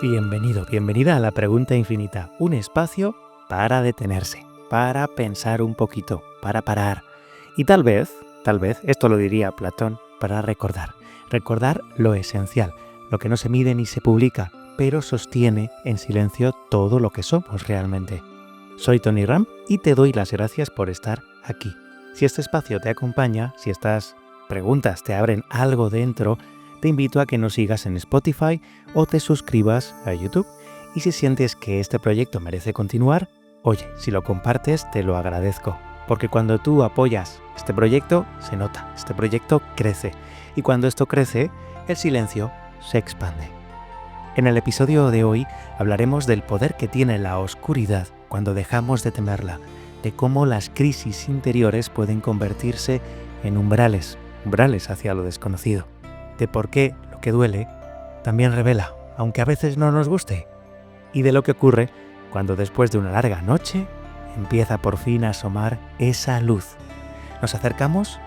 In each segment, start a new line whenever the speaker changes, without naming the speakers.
Bienvenido, bienvenida a la Pregunta Infinita, un espacio para detenerse, para pensar un poquito, para parar y tal vez, esto lo diría Platón, para recordar lo esencial, lo que no se mide ni se publica, pero sostiene en silencio todo lo que somos realmente. Soy Tony Ram y te doy las gracias por estar aquí. Si este espacio te acompaña, si estas preguntas te abren algo dentro, te invito a que nos sigas en Spotify o te suscribas a YouTube. Y si sientes que este proyecto merece continuar, oye, si lo compartes te lo agradezco. Porque cuando tú apoyas este proyecto, se nota, este proyecto crece. Y cuando esto crece, el silencio se expande. En el episodio de hoy hablaremos del poder que tiene la oscuridad cuando dejamos de temerla, de cómo las crisis interiores pueden convertirse en umbrales hacia lo desconocido, de por qué lo que duele también revela, aunque a veces no nos guste, y de lo que ocurre cuando después de una larga noche empieza por fin a asomar esa luz. Nos acercamos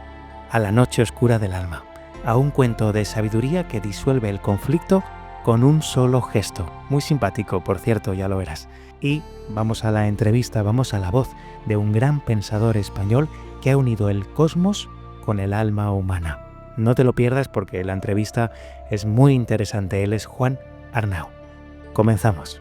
a la noche oscura del alma, a un cuento de sabiduría que disuelve el conflicto con un solo gesto. Muy simpático, por cierto, ya lo verás. Y vamos a la entrevista, vamos a la voz de un gran pensador español que ha unido el cosmos con el alma humana. No te lo pierdas porque la entrevista es muy interesante. Él es Juan Arnau. Comenzamos.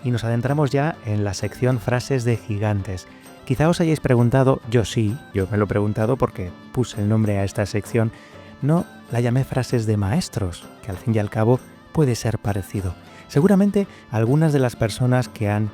Y nos adentramos ya en la sección Frases de Gigantes. Quizá os hayáis preguntado, yo me lo he preguntado porque puse el nombre a esta sección, no la llamé Frases de Maestros, que al fin y al cabo puede ser parecido. Seguramente algunas de las personas que han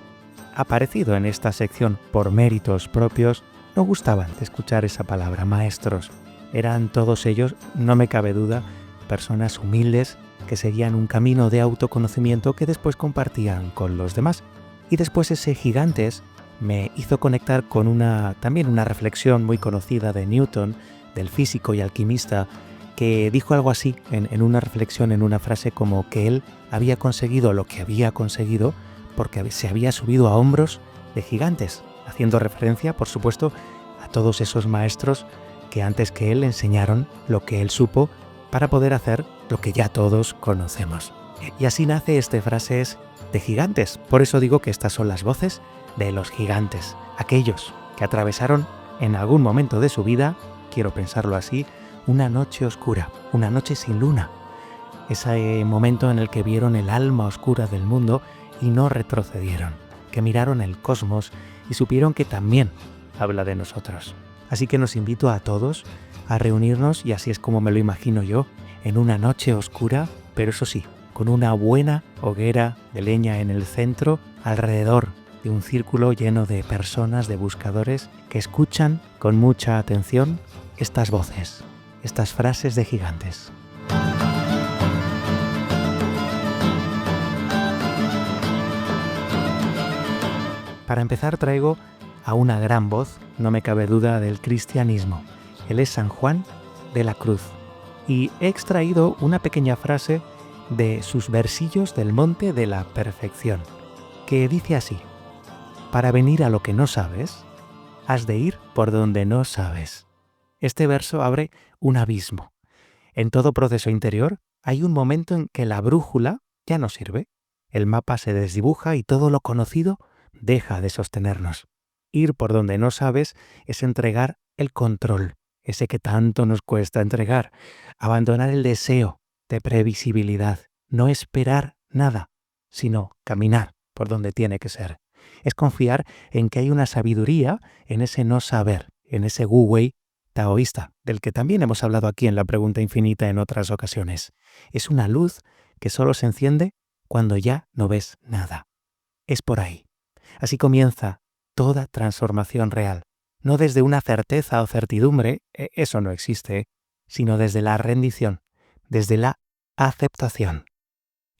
aparecido en esta sección por méritos propios no gustaban de escuchar esa palabra, maestros. Eran todos ellos, no me cabe duda, personas humildes, que seguían un camino de autoconocimiento que después compartían con los demás. Y después ese Gigantes me hizo conectar con también una reflexión muy conocida de Newton, del físico y alquimista, que dijo algo así en una reflexión, en una frase como que él había conseguido lo que había conseguido porque se había subido a hombros de gigantes, haciendo referencia, por supuesto, a todos esos maestros que antes que él enseñaron lo que él supo para poder hacer lo que ya todos conocemos. Y así nace este Frases de Gigantes. Por eso digo que estas son las voces de los gigantes, aquellos que atravesaron en algún momento de su vida, quiero pensarlo así, una noche oscura, una noche sin luna. Ese momento en el que vieron el alma oscura del mundo y no retrocedieron, que miraron el cosmos y supieron que también habla de nosotros. Así que nos invito a todos a reunirnos, y así es como me lo imagino yo, en una noche oscura, pero eso sí, con una buena hoguera de leña en el centro, alrededor de un círculo lleno de personas, de buscadores, que escuchan con mucha atención estas voces, estas frases de gigantes. Para empezar traigo a una gran voz, no me cabe duda, del cristianismo. Él es San Juan de la Cruz. Y he extraído una pequeña frase de sus versillos del Monte de la Perfección, que dice así: para venir a lo que no sabes, has de ir por donde no sabes. Este verso abre un abismo. En todo proceso interior hay un momento en que la brújula ya no sirve. El mapa se desdibuja y todo lo conocido deja de sostenernos. Ir por donde no sabes es entregar el control, ese que tanto nos cuesta entregar, abandonar el deseo de previsibilidad, no esperar nada, sino caminar por donde tiene que ser. Es confiar en que hay una sabiduría en ese no saber, en ese wu wei taoísta, del que también hemos hablado aquí en la Pregunta Infinita en otras ocasiones. Es una luz que solo se enciende cuando ya no ves nada. Es por ahí. Así comienza toda transformación real. No desde una certeza o certidumbre, eso no existe, sino desde la rendición, desde la aceptación.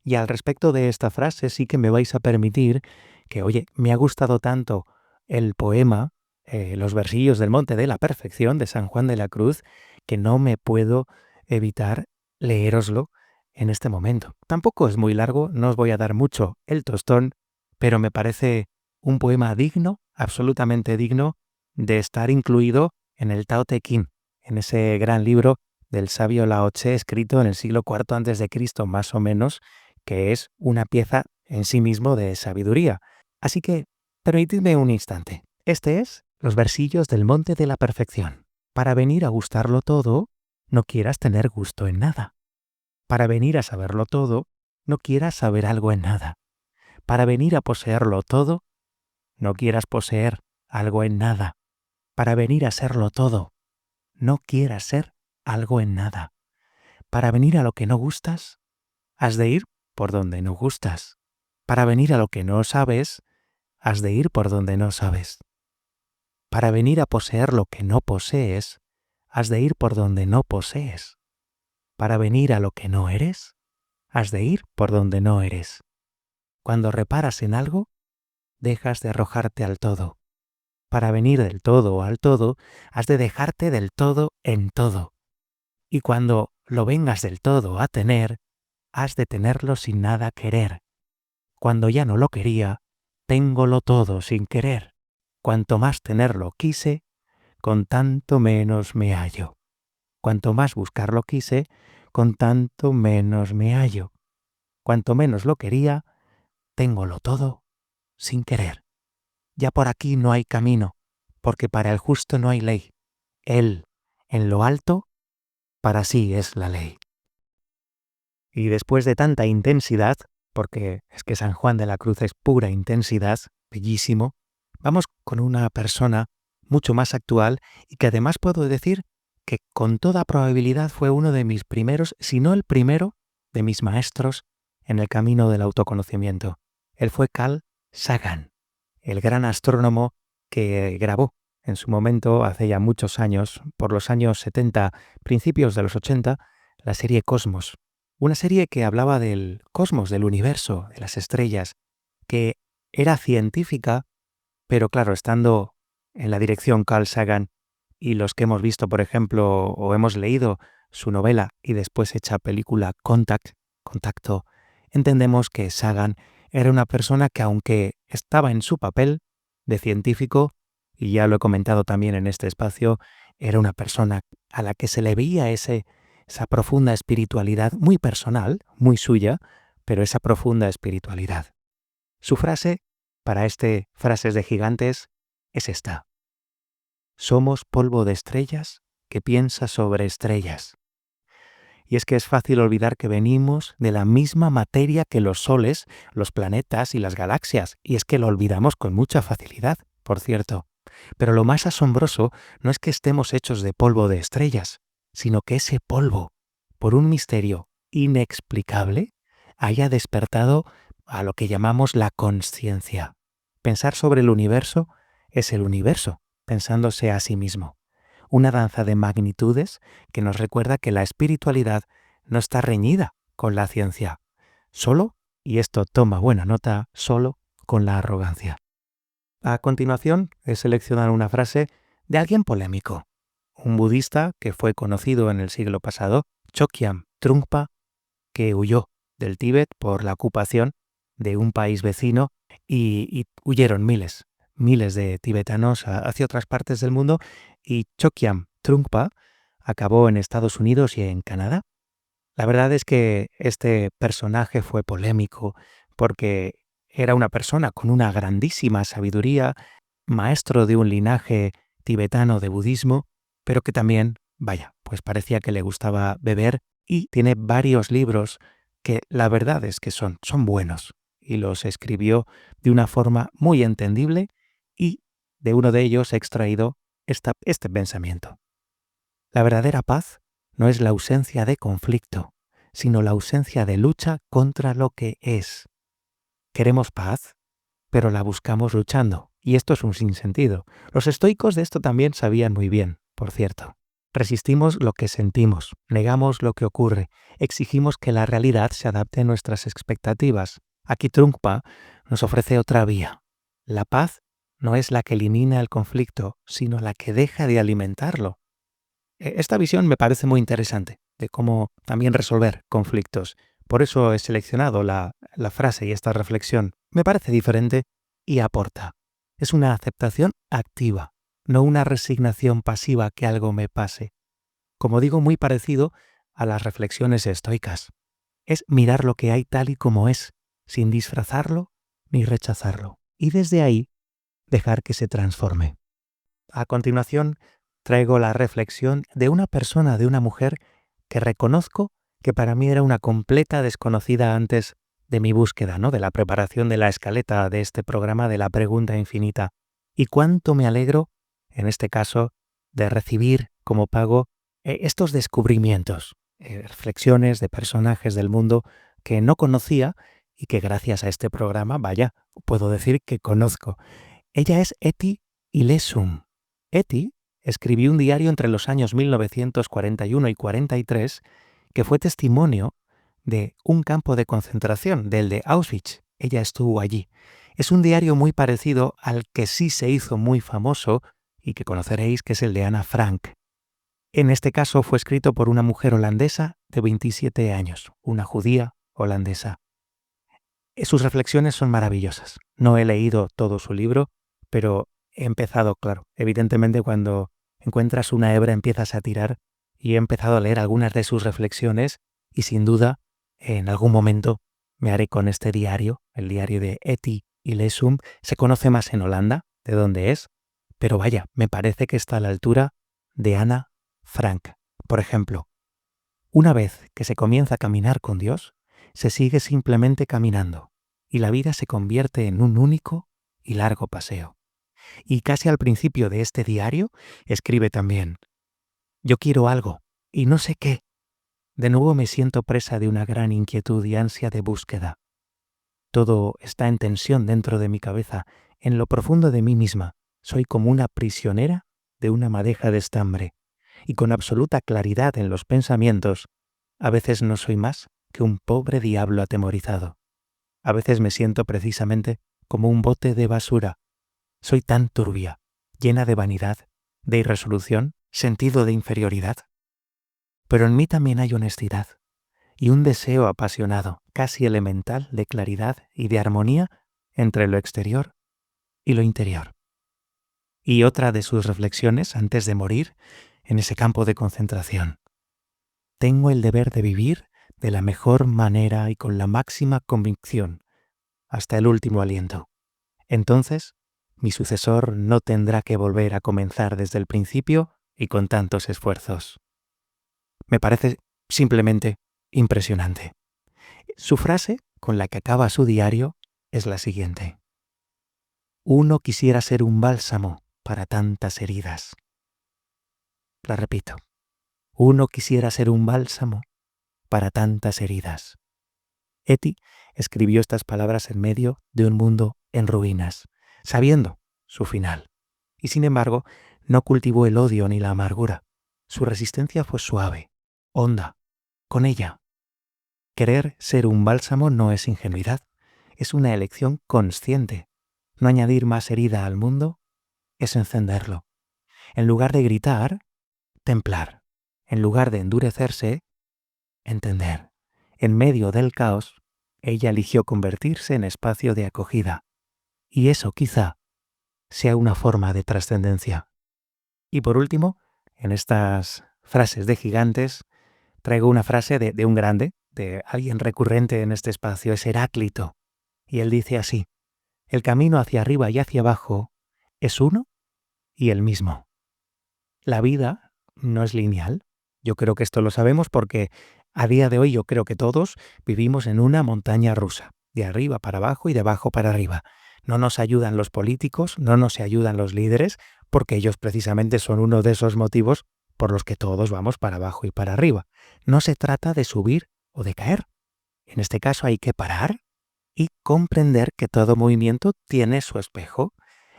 Y al respecto de esta frase sí que me vais a permitir que, oye, me ha gustado tanto el poema, los versillos del Monte de la Perfección de San Juan de la Cruz, que no me puedo evitar leéroslo en este momento. Tampoco es muy largo, no os voy a dar mucho el tostón, pero me parece un poema digno, absolutamente digno, de estar incluido en el Tao Te Ching, en ese gran libro del sabio Lao Tse escrito en el siglo IV a.C. más o menos, que es una pieza en sí mismo de sabiduría. Así que, permitidme un instante. Este es los versillos del Monte de la Perfección. Para venir a gustarlo todo, no quieras tener gusto en nada. Para venir a saberlo todo, no quieras saber algo en nada. Para venir a poseerlo todo, no quieras poseer algo en nada. Para venir a serlo todo, no quieras ser algo en nada. Para venir a lo que no gustas, has de ir por donde no gustas. Para venir a lo que no sabes, has de ir por donde no sabes. Para venir a poseer lo que no posees, has de ir por donde no posees. Para venir a lo que no eres, has de ir por donde no eres. Cuando reparas en algo, dejas de arrojarte al todo. Para venir del todo al todo, has de dejarte del todo en todo. Y cuando lo vengas del todo a tener, has de tenerlo sin nada querer. Cuando ya no lo quería, téngolo todo sin querer. Cuanto más tenerlo quise, con tanto menos me hallo. Cuanto más buscarlo quise, con tanto menos me hallo. Cuanto menos lo quería, téngolo todo sin querer. Ya por aquí no hay camino, porque para el justo no hay ley. Él, en lo alto, para sí es la ley. Y después de tanta intensidad, porque es que San Juan de la Cruz es pura intensidad, bellísimo, vamos con una persona mucho más actual y que además puedo decir que con toda probabilidad fue uno de mis primeros, si no el primero, de mis maestros en el camino del autoconocimiento. Él fue Carl Sagan, el gran astrónomo que grabó en su momento, hace ya muchos años, por los años 70, principios de los 80, la serie Cosmos. Una serie que hablaba del cosmos, del universo, de las estrellas, que era científica, pero claro, estando en la dirección Carl Sagan y los que hemos visto, por ejemplo, o hemos leído su novela y después hecha película Contacto, entendemos que Sagan era una persona que aunque estaba en su papel de científico, y ya lo he comentado también en este espacio, era una persona a la que se le veía esa profunda espiritualidad muy personal, muy suya, pero esa profunda espiritualidad. Su frase para Frases de Gigantes es esta: somos polvo de estrellas que piensa sobre estrellas. Y es que es fácil olvidar que venimos de la misma materia que los soles, los planetas y las galaxias, y es que lo olvidamos con mucha facilidad, por cierto. Pero lo más asombroso no es que estemos hechos de polvo de estrellas, sino que ese polvo, por un misterio inexplicable, haya despertado a lo que llamamos la consciencia. Pensar sobre el universo es el universo, pensándose a sí mismo. Una danza de magnitudes que nos recuerda que la espiritualidad no está reñida con la ciencia, solo, y esto toma buena nota, solo con la arrogancia. A continuación, he seleccionado una frase de alguien polémico, un budista que fue conocido en el siglo pasado, Chogyam Trungpa, que huyó del Tíbet por la ocupación de un país vecino y huyeron miles de tibetanos hacia otras partes del mundo, y Chogyam Trungpa acabó en Estados Unidos y en Canadá. La verdad es que este personaje fue polémico porque era una persona con una grandísima sabiduría, maestro de un linaje tibetano de budismo, pero que también, pues parecía que le gustaba beber, y tiene varios libros que la verdad es que son buenos y los escribió de una forma muy entendible, y de uno de ellos he extraído este pensamiento. La verdadera paz no es la ausencia de conflicto, sino la ausencia de lucha contra lo que es. Queremos paz, pero la buscamos luchando, y esto es un sinsentido. Los estoicos de esto también sabían muy bien, por cierto. Resistimos lo que sentimos, negamos lo que ocurre, exigimos que la realidad se adapte a nuestras expectativas. Aquí Trungpa nos ofrece otra vía. La paz no es la que elimina el conflicto, sino la que deja de alimentarlo. Esta visión me parece muy interesante, de cómo también resolver conflictos. Por eso he seleccionado la frase y esta reflexión. Me parece diferente y aporta. Es una aceptación activa, no una resignación pasiva que algo me pase. Como digo, muy parecido a las reflexiones estoicas. Es mirar lo que hay tal y como es, sin disfrazarlo ni rechazarlo. Y desde ahí, dejar que se transforme. A continuación, traigo la reflexión de una persona, de una mujer, que reconozco que para mí era una completa desconocida antes de mi búsqueda, ¿no? De la preparación de la escaleta de este programa de la pregunta infinita. Y cuánto me alegro, en este caso, de recibir como pago estos descubrimientos, reflexiones de personajes del mundo que no conocía y que gracias a este programa, vaya, puedo decir que conozco. Ella es Etty Hillesum. Etty escribió un diario entre los años 1941 y 43 que fue testimonio de un campo de concentración, del de Auschwitz. Ella estuvo allí. Es un diario muy parecido al que sí se hizo muy famoso y que conoceréis, que es el de Ana Frank. En este caso fue escrito por una mujer holandesa de 27 años, una judía holandesa. Sus reflexiones son maravillosas. No he leído todo su libro, pero he empezado, claro, evidentemente cuando encuentras una hebra empiezas a tirar, y he empezado a leer algunas de sus reflexiones y sin duda en algún momento me haré con este diario, el diario de Etty Hillesum. Se conoce más en Holanda, de donde es, pero vaya, me parece que está a la altura de Ana Frank. Por ejemplo, una vez que se comienza a caminar con Dios, se sigue simplemente caminando y la vida se convierte en un único y largo paseo. Y casi al principio de este diario escribe también: yo quiero algo y no sé qué. De nuevo me siento presa de una gran inquietud y ansia de búsqueda. Todo está en tensión dentro de mi cabeza, en lo profundo de mí misma. Soy como una prisionera de una madeja de estambre, y con absoluta claridad en los pensamientos, a veces no soy más que un pobre diablo atemorizado. A veces me siento precisamente como un bote de basura. Soy tan turbia, llena de vanidad, de irresolución, sentido de inferioridad. Pero en mí también hay honestidad y un deseo apasionado, casi elemental, de claridad y de armonía entre lo exterior y lo interior. Y otra de sus reflexiones antes de morir, en ese campo de concentración: tengo el deber de vivir de la mejor manera y con la máxima convicción, hasta el último aliento. Entonces, mi sucesor no tendrá que volver a comenzar desde el principio y con tantos esfuerzos. Me parece simplemente impresionante. Su frase, con la que acaba su diario, es la siguiente: uno quisiera ser un bálsamo para tantas heridas. La repito: uno quisiera ser un bálsamo para tantas heridas. Etty escribió estas palabras en medio de un mundo en ruinas, sabiendo su final. Y sin embargo, no cultivó el odio ni la amargura. Su resistencia fue suave, honda, con ella. Querer ser un bálsamo no es ingenuidad, es una elección consciente. No añadir más herida al mundo es encenderlo. En lugar de gritar, templar. En lugar de endurecerse, entender. En medio del caos, ella eligió convertirse en espacio de acogida. Y eso quizá sea una forma de trascendencia. Y por último, en estas frases de gigantes, traigo una frase de un grande, de alguien recurrente en este espacio, es Heráclito. Y él dice así: el camino hacia arriba y hacia abajo es uno y el mismo. La vida no es lineal. Yo creo que esto lo sabemos porque a día de hoy yo creo que todos vivimos en una montaña rusa, de arriba para abajo y de abajo para arriba. No nos ayudan los políticos, no nos ayudan los líderes, porque ellos precisamente son uno de esos motivos por los que todos vamos para abajo y para arriba. No se trata de subir o de caer. En este caso hay que parar y comprender que todo movimiento tiene su espejo.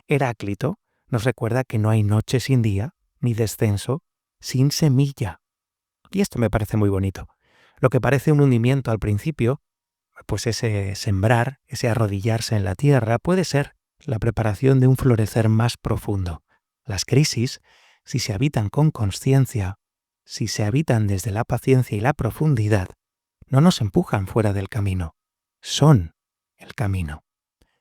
Heráclito nos recuerda que no hay noche sin día, ni descenso sin semilla. Y esto me parece muy bonito. Lo que parece un hundimiento al principio, pues ese sembrar, ese arrodillarse en la tierra, puede ser la preparación de un florecer más profundo. Las crisis, si se habitan con consciencia, si se habitan desde la paciencia y la profundidad, no nos empujan fuera del camino, son el camino.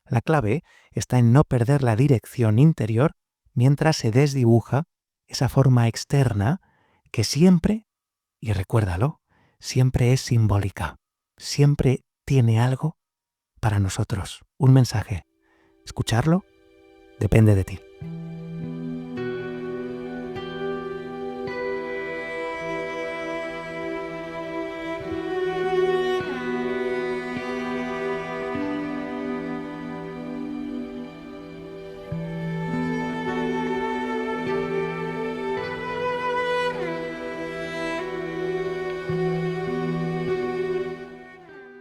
La clave está en no perder la dirección interior mientras se desdibuja esa forma externa que siempre, y recuérdalo, siempre es simbólica, siempre tiene algo para nosotros, un mensaje. Escucharlo depende de ti.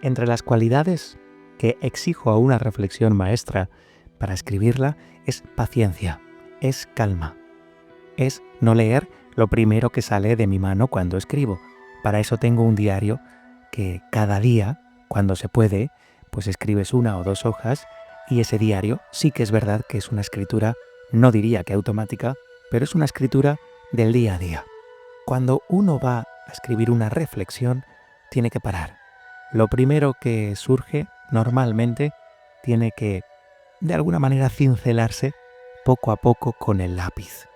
Entre las cualidades que exijo a una reflexión maestra para escribirla es paciencia, es calma, es no leer lo primero que sale de mi mano cuando escribo. Para eso tengo un diario que cada día, cuando se puede, pues escribes 1 o 2 hojas y ese diario sí que es verdad que es una escritura, no diría que automática, pero es una escritura del día a día. Cuando uno va a escribir una reflexión, tiene que parar. Lo primero que surge normalmente tiene que, de alguna manera, cincelarse poco a poco con el lápiz.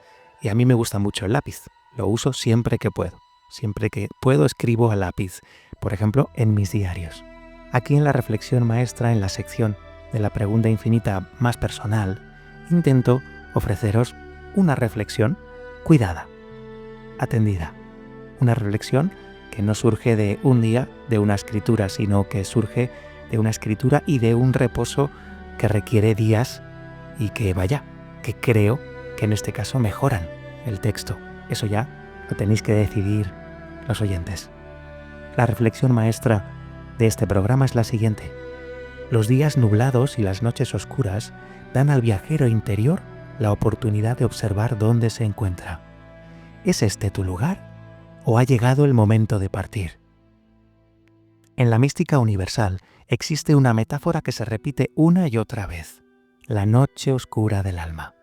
Y a mí me gusta mucho el lápiz. Lo uso siempre que puedo. Siempre que puedo escribo a lápiz. Por ejemplo, en mis diarios. Aquí en la reflexión maestra, en la sección de la pregunta infinita más personal, intento ofreceros una reflexión cuidada, atendida. Una reflexión que no surge de un día, de una escritura, sino que surge de una escritura y de un reposo que requiere días y que que creo que en este caso mejoran el texto. Eso ya lo tenéis que decidir los oyentes. La reflexión maestra de este programa es la siguiente. Los días nublados y las noches oscuras dan al viajero interior la oportunidad de observar dónde se encuentra. ¿Es este tu lugar? ¿O ha llegado el momento de partir? En la mística universal existe una metáfora que se repite una y otra vez: la noche oscura del alma.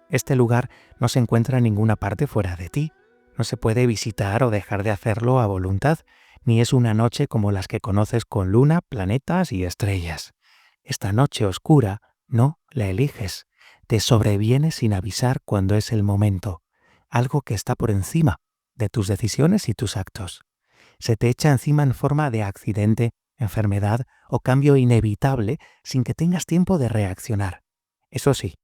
Este lugar no se encuentra en ninguna parte fuera de ti, no se puede visitar o dejar de hacerlo a voluntad, ni es una noche como las que conoces con luna, planetas y estrellas. Esta noche oscura no la eliges, te sobreviene sin avisar cuando es el momento, algo que está por encima de tus decisiones y tus actos. Se te echa encima en forma de accidente, enfermedad o cambio inevitable sin que tengas tiempo de reaccionar. Eso sí,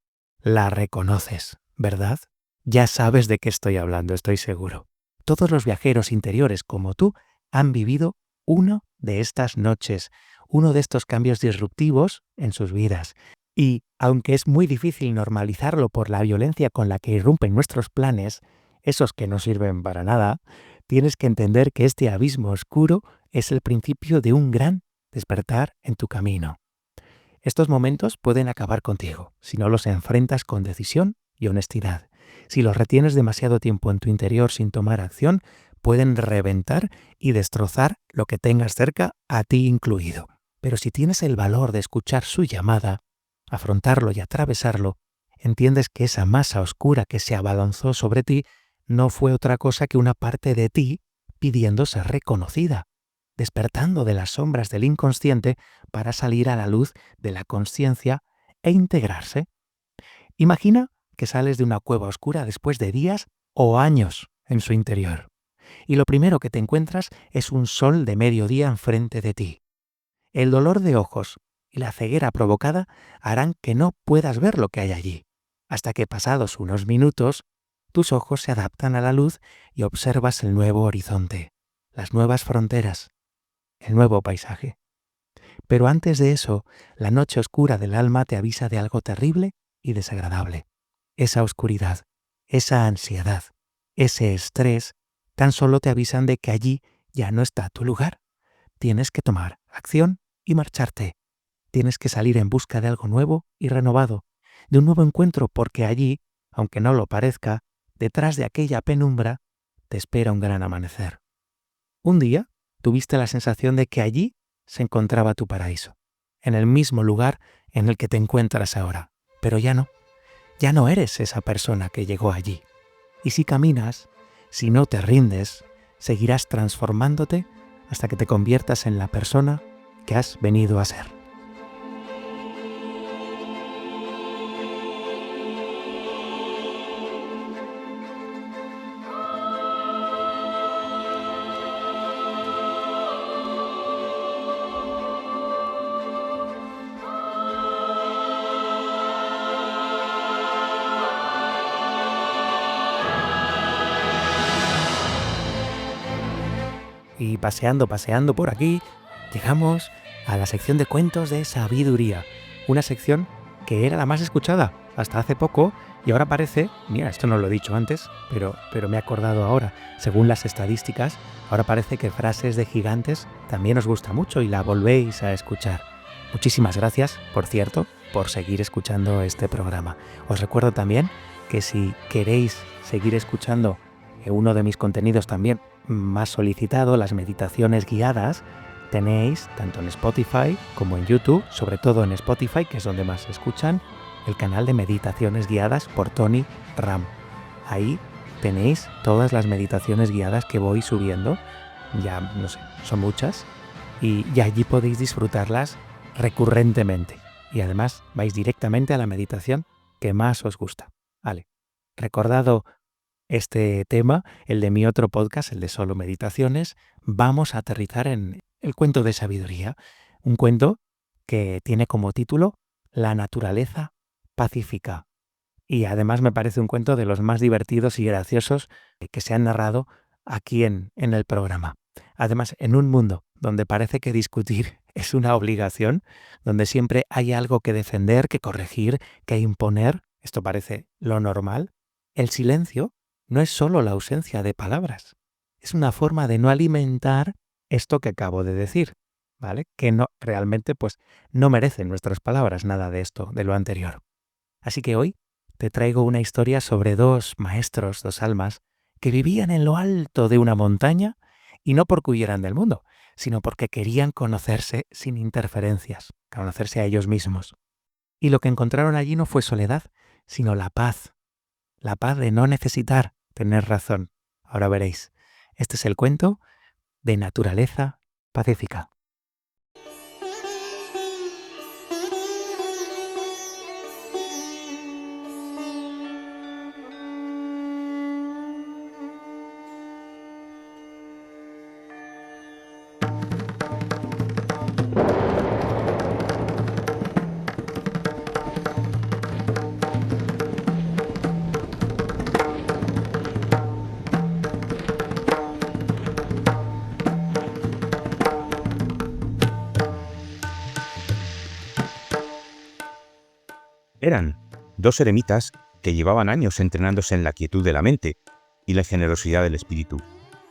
la reconoces, ¿verdad? Ya sabes de qué estoy hablando, estoy seguro. Todos los viajeros interiores como tú han vivido uno de estas noches, uno de estos cambios disruptivos en sus vidas. Y aunque es muy difícil normalizarlo por la violencia con la que irrumpen nuestros planes, esos que no sirven para nada, tienes que entender que este abismo oscuro es el principio de un gran despertar en tu camino. Estos momentos pueden acabar contigo si no los enfrentas con decisión y honestidad. Si los retienes demasiado tiempo en tu interior sin tomar acción, pueden reventar y destrozar lo que tengas cerca, a ti incluido. Pero si tienes el valor de escuchar su llamada, afrontarlo y atravesarlo, entiendes que esa masa oscura que se abalanzó sobre ti no fue otra cosa que una parte de ti pidiendo ser reconocida, despertando de las sombras del inconsciente para salir a la luz de la consciencia e integrarse. Imagina que sales de una cueva oscura después de días o años en su interior, y lo primero que te encuentras es un sol de mediodía enfrente de ti. El dolor de ojos y la ceguera provocada harán que no puedas ver lo que hay allí, hasta que pasados unos minutos, tus ojos se adaptan a la luz y observas el nuevo horizonte, las nuevas fronteras, el nuevo paisaje. Pero antes de eso, la noche oscura del alma te avisa de algo terrible y desagradable. Esa oscuridad, esa ansiedad, ese estrés, tan solo te avisan de que allí ya no está tu lugar. tienes que tomar acción y marcharte. Tienes que salir en busca de algo nuevo y renovado, de un nuevo encuentro, porque allí, aunque no lo parezca, detrás de aquella penumbra, te espera un gran amanecer. Un día tuviste la sensación de que allí se encontraba tu paraíso, en el mismo lugar en el que te encuentras ahora, pero ya no eres esa persona que llegó allí. Y si caminas, si no te rindes, seguirás transformándote hasta que te conviertas en la persona que has venido a ser. Y paseando por aquí, llegamos a la sección de cuentos de sabiduría, una sección que era la más escuchada hasta hace poco y ahora parece, mira, esto no lo he dicho antes, pero me he acordado ahora, según las estadísticas, ahora parece que Frases de Gigantes también os gusta mucho y la volvéis a escuchar. Muchísimas gracias, por cierto, por seguir escuchando este programa. Os recuerdo también que si queréis seguir escuchando uno de mis contenidos también más solicitado, las meditaciones guiadas, tenéis tanto en Spotify como en YouTube, sobre todo en Spotify, que es donde más se escuchan, el canal de meditaciones guiadas por Tony Ram. Ahí tenéis todas las meditaciones guiadas que voy subiendo, ya no sé, son muchas, y allí podéis disfrutarlas recurrentemente. Y además vais directamente a la meditación que más os gusta. Vale, recordado este tema, el de mi otro podcast, el de Solo Meditaciones, vamos a aterrizar en el cuento de sabiduría, un cuento que tiene como título La naturaleza pacífica. Y además me parece un cuento de los más divertidos y graciosos que se han narrado aquí en el programa. Además, en un mundo donde parece que discutir es una obligación, donde siempre hay algo que defender, que corregir, que imponer, esto parece lo normal, el silencio no es solo la ausencia de palabras, es una forma de no alimentar esto que acabo de decir, ¿vale? Que no realmente pues no merecen nuestras palabras nada de esto, de lo anterior. Así que hoy te traigo una historia sobre dos maestros, dos almas, que vivían en lo alto de una montaña y no porque huyeran del mundo, sino porque querían conocerse sin interferencias, conocerse a ellos mismos. Y lo que encontraron allí no fue soledad, sino la paz de no necesitar tener razón. Ahora veréis. Este es el cuento de Naturaleza Pacífica.
Eran dos eremitas que llevaban años entrenándose en la quietud de la mente y la generosidad del espíritu.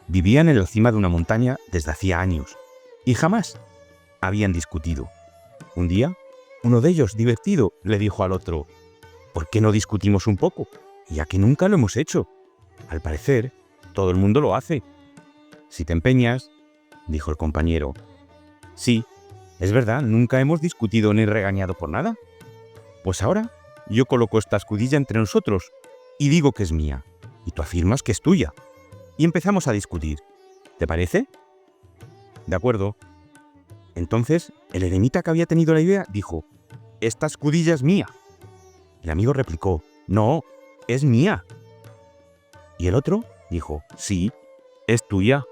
Vivían en la cima de una montaña desde hacía años y jamás habían discutido. Un día, uno de ellos, divertido, le dijo al otro: ¿por qué no discutimos un poco? Ya que nunca lo hemos hecho. Al parecer, todo el mundo lo hace. Si te empeñas, dijo el compañero. Sí, es verdad, nunca hemos discutido ni regañado por nada. Pues ahora yo coloco esta escudilla entre nosotros y digo que es mía, y tú afirmas que es tuya. Y empezamos a discutir. ¿Te parece? De acuerdo. Entonces, el eremita que había tenido la idea dijo: esta escudilla es mía. El amigo replicó: no, es mía. Y el otro dijo: sí, es tuya.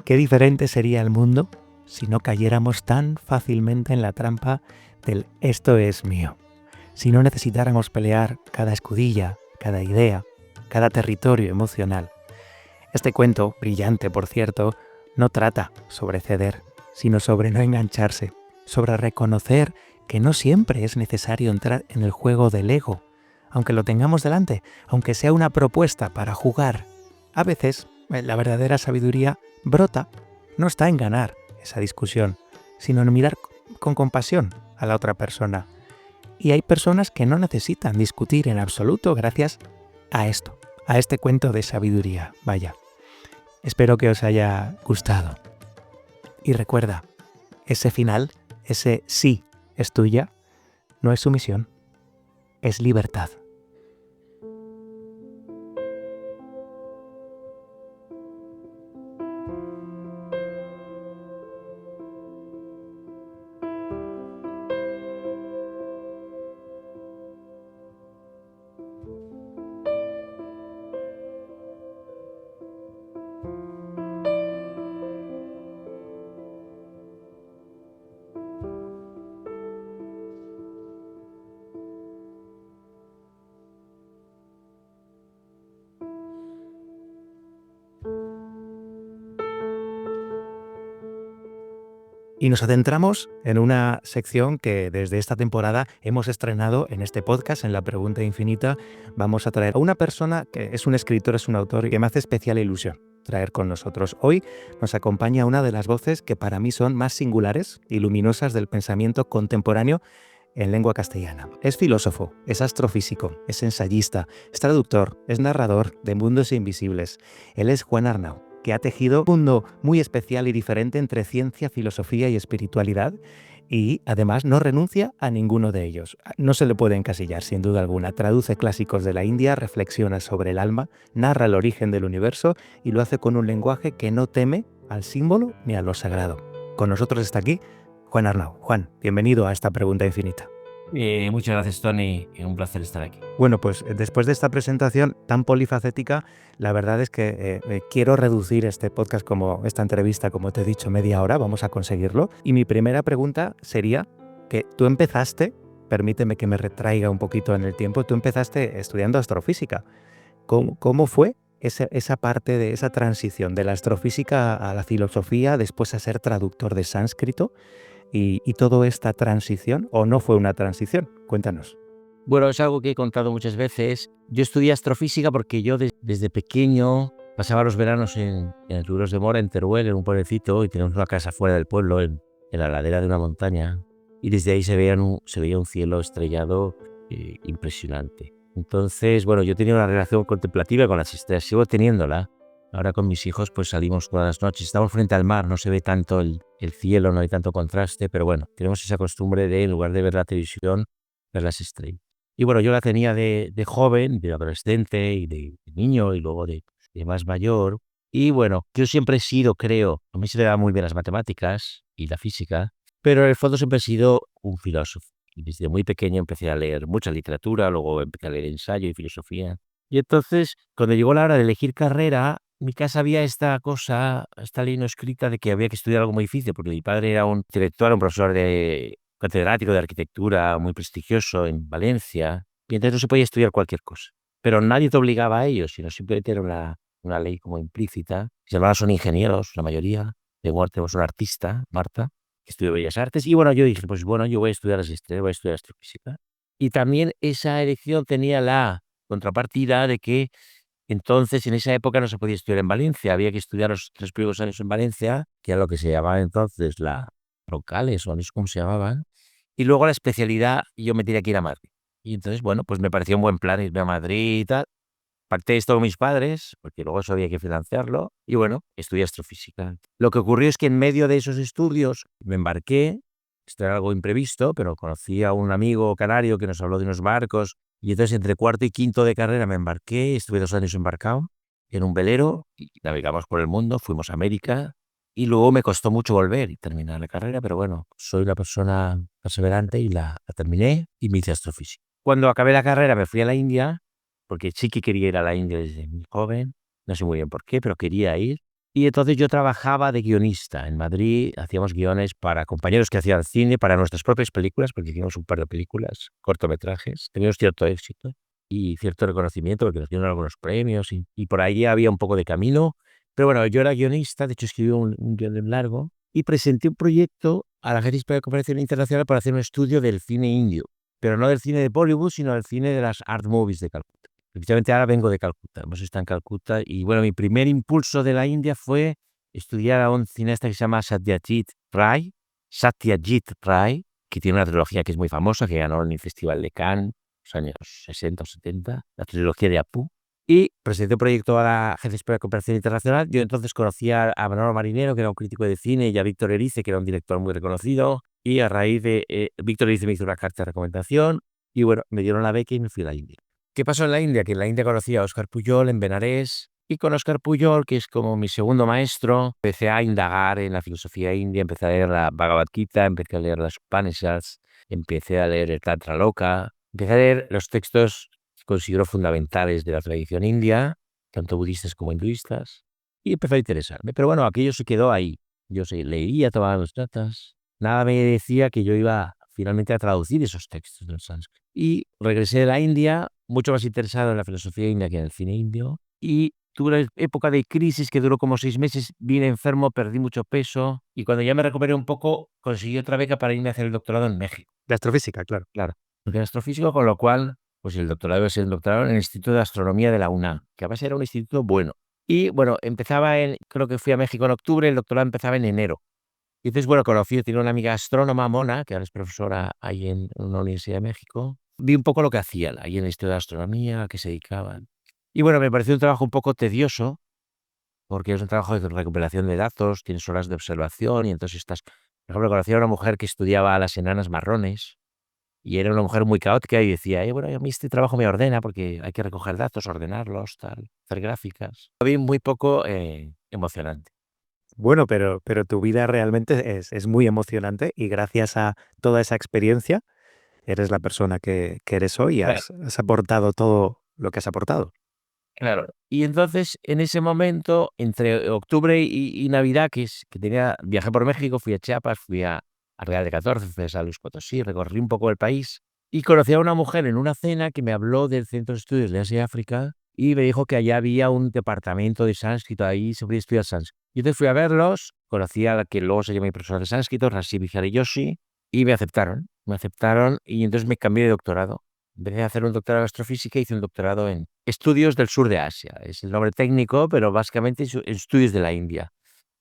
Qué diferente sería el mundo si no cayéramos tan fácilmente en la trampa del esto es mío. si no necesitáramos pelear cada escudilla, cada idea, cada territorio emocional. Este cuento, brillante por cierto, no trata sobre ceder, sino sobre no engancharse, sobre reconocer que no siempre es necesario entrar en el juego del ego, aunque lo tengamos delante, aunque sea una propuesta para jugar. A veces, la verdadera sabiduría brota, no está en ganar esa discusión, sino en mirar con compasión a la otra persona. Y hay personas que no necesitan discutir en absoluto gracias a esto, a este cuento de sabiduría. Vaya, espero que os haya gustado. Y recuerda, ese final, ese sí es tuya, no es sumisión, es libertad. Y nos adentramos en una sección que desde esta temporada hemos estrenado en este podcast, en La Pregunta Infinita. Vamos a traer a una persona que es un escritor, es un autor que me hace especial ilusión traer con nosotros. Hoy nos acompaña una de las voces que para mí son más singulares y luminosas del pensamiento contemporáneo en lengua castellana. Es filósofo, es astrofísico, es ensayista, es traductor, es narrador de Mundos Invisibles. Él es Juan Arnau, que ha tejido un mundo muy especial y diferente entre ciencia, filosofía y espiritualidad, y además no renuncia a ninguno de ellos. No se le puede encasillar, sin duda alguna. Traduce clásicos de la India, reflexiona sobre el alma, narra el origen del universo y lo hace con un lenguaje que no teme al símbolo ni a lo sagrado. Con nosotros está aquí Juan Arnau. Juan, bienvenido a esta Pregunta Infinita.
Muchas gracias, Tony. Un placer estar aquí.
Bueno, pues después de esta presentación tan polifacética, la verdad es que quiero reducir este podcast, como esta entrevista, como te he dicho, media hora. Vamos a conseguirlo. Y mi primera pregunta sería que tú empezaste, permíteme que me retraiga un poquito en el tiempo, tú empezaste estudiando astrofísica. ¿Cómo fue esa parte de esa transición de la astrofísica a la filosofía, después a ser traductor de sánscrito? Y toda esta transición, ¿o no fue una transición? Cuéntanos.
Bueno, es algo que he contado muchas veces. Yo estudié astrofísica porque yo desde pequeño pasaba los veranos en el Duros de Mora, en Teruel, en un pueblecito, y teníamos una casa fuera del pueblo, en la ladera de una montaña, y desde ahí se veía un cielo estrellado impresionante. Entonces, bueno, yo tenía una relación contemplativa con las estrellas, sigo teniéndola. Ahora con mis hijos pues salimos todas las noches, estamos frente al mar, no se ve tanto el cielo, no hay tanto contraste, pero bueno, tenemos esa costumbre de, en lugar de ver la televisión, ver las estrellas. Y bueno, yo la tenía de joven, de adolescente y de niño y luego de más mayor. Y bueno, yo siempre he sido, creo, a mí se me dan muy bien las matemáticas y la física, pero en el fondo siempre he sido un filósofo. Y desde muy pequeño empecé a leer mucha literatura, luego empecé a leer ensayo y filosofía. Y entonces, cuando llegó la hora de elegir carrera, en mi casa había esta ley no escrita de que había que estudiar algo muy difícil, porque mi padre era un intelectual, un profesor catedrático de arquitectura muy prestigioso en Valencia, y entonces no se podía estudiar cualquier cosa. Pero nadie te obligaba a ello, sino simplemente era una ley como implícita. Mis hermanos son ingenieros, la mayoría. Tenemos una artista, Marta, que estudió Bellas Artes. Y bueno, yo dije, pues bueno, yo voy a estudiar las estrellas, voy a estudiar astrofísica. Y también esa elección tenía la contrapartida de que entonces, en esa época no se podía estudiar en Valencia, había que estudiar los 3 primeros años en Valencia, que era lo que se llamaba entonces la troncales, o no sé cómo se llamaban, y luego la especialidad yo me tenía que ir a Madrid. Y entonces, bueno, pues me pareció un buen plan irme a Madrid y tal. Pacté esto con mis padres, porque luego eso había que financiarlo, y bueno, estudié astrofísica. Lo que ocurrió es que en medio de esos estudios me embarqué, esto era algo imprevisto, pero conocí a un amigo canario que nos habló de unos barcos. Y entonces entre cuarto y quinto de carrera me embarqué, estuve 2 años embarcado en un velero y navegamos por el mundo, fuimos a América y luego me costó mucho volver y terminar la carrera, pero bueno, soy una persona perseverante y la terminé y me hice astrofísica. Cuando acabé la carrera me fui a la India, porque sí que quería ir a la India desde muy joven, no sé muy bien por qué, pero quería ir. Y entonces yo trabajaba de guionista en Madrid, hacíamos guiones para compañeros que hacían cine, para nuestras propias películas, porque hicimos un par de películas, cortometrajes, teníamos cierto éxito y cierto reconocimiento, porque nos dieron algunos premios y por ahí había un poco de camino. Pero bueno, yo era guionista, de hecho escribí un guion largo y presenté un proyecto a la Agencia Hispana de Cooperación Internacional para hacer un estudio del cine indio, pero no del cine de Bollywood, sino del cine de las art movies de Calcuta. Precisamente ahora vengo de Calcuta, hemos estado en Calcuta y bueno, mi primer impulso de la India fue estudiar a un cineasta que se llama Satyajit Ray, que tiene una trilogía que es muy famosa, que ganó en el Festival de Cannes, los años 60 o 70, la trilogía de Apu. Y presenté un proyecto a la Agencia Española de Cooperación Internacional. Yo entonces conocía a Manolo Marinero, que era un crítico de cine, y a Víctor Erice, que era un director muy reconocido. Y a raíz de Víctor Erice me hizo una carta de recomendación y bueno, me dieron la beca y me fui a la India. ¿Qué pasó en la India? Que en la India conocí a Óscar Pujol en Benares y con Óscar Pujol, que es como mi segundo maestro, empecé a indagar en la filosofía india, empecé a leer la Bhagavad Gita, empecé a leer las Upanishads, empecé a leer el Tantra Loka, empecé a leer los textos que considero fundamentales de la tradición india, tanto budistas como hinduistas, y empecé a interesarme. Pero bueno, aquello se quedó ahí. Yo leía, tomaba las notas, nada me decía que yo iba finalmente a traducir esos textos del sánscrito. Y regresé de la India, mucho más interesado en la filosofía india que en el cine indio, y tuve una época de crisis que duró como 6 meses, vine enfermo, perdí mucho peso, y cuando ya me recuperé un poco, conseguí otra beca para irme a hacer el doctorado en México.
De astrofísica, claro.
Claro, porque era astrofísico, con lo cual, pues el doctorado es el doctorado en el Instituto de Astronomía de la UNAM, que además era un instituto bueno. Y bueno, creo que fui a México en octubre, el doctorado empezaba en enero. Y entonces, bueno, tiene una amiga astrónoma, Mona, que ahora es profesora ahí en una universidad de México. Vi un poco lo que hacían ahí en el Instituto de Astronomía, a qué se dedicaban. Y bueno, me pareció un trabajo un poco tedioso, porque es un trabajo de recuperación de datos, tienes horas de observación y entonces por ejemplo, conocí a una mujer que estudiaba a las enanas marrones y era una mujer muy caótica y decía, bueno, a mí este trabajo me ordena porque hay que recoger datos, ordenarlos, tal, hacer gráficas. Lo vi muy poco emocionante.
Bueno, pero tu vida realmente es muy emocionante y gracias a toda esa experiencia eres la persona que eres hoy y has aportado todo lo que has aportado.
Claro. Y entonces, en ese momento, entre octubre y Navidad, viajé por México, fui a Chiapas, fui a Real de 14, fui a San Luis Potosí, recorrí un poco el país y conocí a una mujer en una cena que me habló del Centro de Estudios de Asia y África y me dijo que allá había un departamento de sánscrito, ahí se podía estudiar sánscrito. Y entonces fui a verlos, conocí a la que luego se llama mi profesor de sánscrito, Rashi Vihari Joshi, y me aceptaron y entonces me cambié de doctorado. Empecé a hacer un doctorado en astrofísica y hice un doctorado en estudios del sur de Asia. Es el nombre técnico, pero básicamente es estudios de la India.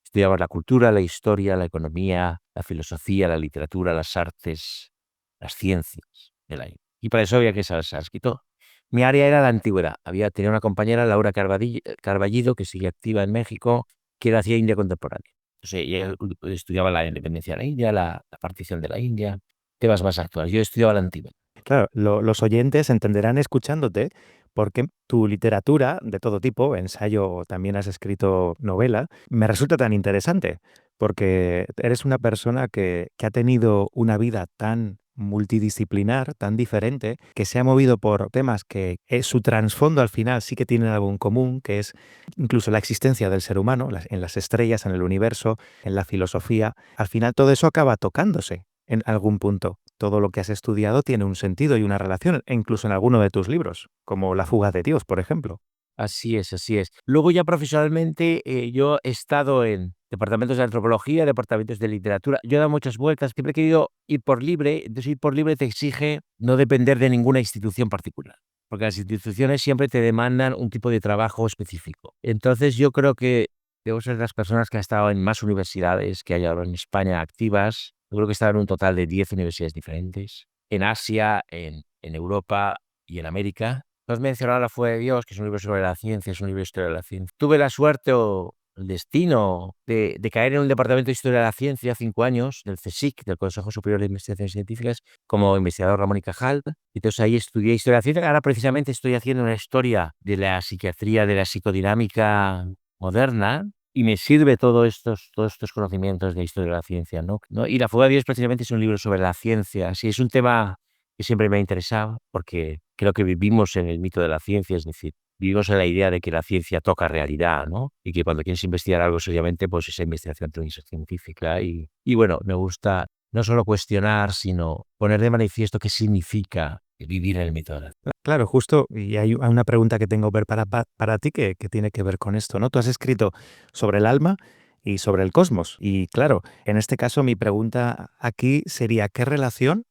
Estudiamos la cultura, la historia, la economía, la filosofía, la literatura, las artes, las ciencias de la India. Y para eso había que saber sánscrito. Mi área era la antigüedad. Tenía una compañera, Laura Carballido, que sigue activa en México, que hacía India contemporánea. Entonces, ella estudiaba la independencia de la India, la partición de la India, temas más actuales. Yo estudiaba la antigüedad.
Claro, los oyentes entenderán escuchándote porque tu literatura de todo tipo, ensayo o también has escrito novela, me resulta tan interesante porque eres una persona que ha tenido una vida tan multidisciplinar, tan diferente, que se ha movido por temas que su trasfondo al final sí que tienen algo en común, que es incluso la existencia del ser humano, en las estrellas, en el universo, en la filosofía. Al final todo eso acaba tocándose en algún punto. Todo lo que has estudiado tiene un sentido y una relación, e incluso en alguno de tus libros, como La fuga de Dios, por ejemplo.
Así es, así es. Luego ya profesionalmente yo he estado en departamentos de antropología, departamentos de literatura. Yo he dado muchas vueltas, siempre he querido ir por libre. Entonces ir por libre te exige no depender de ninguna institución particular, porque las instituciones siempre te demandan un tipo de trabajo específico. Entonces yo creo que debo ser de las personas que han estado en más universidades que hay ahora en España activas. Yo creo que he estado en un total de 10 universidades diferentes, en Asia, en Europa y en América. No has mencionado La fuga de Dios, que es un libro sobre la ciencia, es un libro de historia de la ciencia. Tuve la suerte o el destino de caer en un departamento de historia de la ciencia 5 años, del CSIC, del Consejo Superior de Investigaciones Científicas, como investigador Ramón y Cajal. Entonces ahí estudié historia de la ciencia. Ahora precisamente estoy haciendo una historia de la psiquiatría, de la psicodinámica moderna, y me sirve todos estos conocimientos de historia de la ciencia, ¿no? Y La fuga de Dios precisamente es un libro sobre la ciencia. Sí, es un tema que siempre me ha interesado, porque creo que vivimos en el mito de la ciencia, es decir, vivimos en la idea de que la ciencia toca realidad, ¿no? Y que cuando quieres investigar algo seriamente, pues esa investigación tiene que ser científica. Y bueno, me gusta no solo cuestionar, sino poner de manifiesto qué significa vivir en el mito de la ciencia.
Claro, justo, y hay una pregunta que tengo para ti que tiene que ver con esto, ¿no? Tú has escrito sobre el alma y sobre el cosmos. Y claro, en este caso mi pregunta aquí sería, ¿qué relación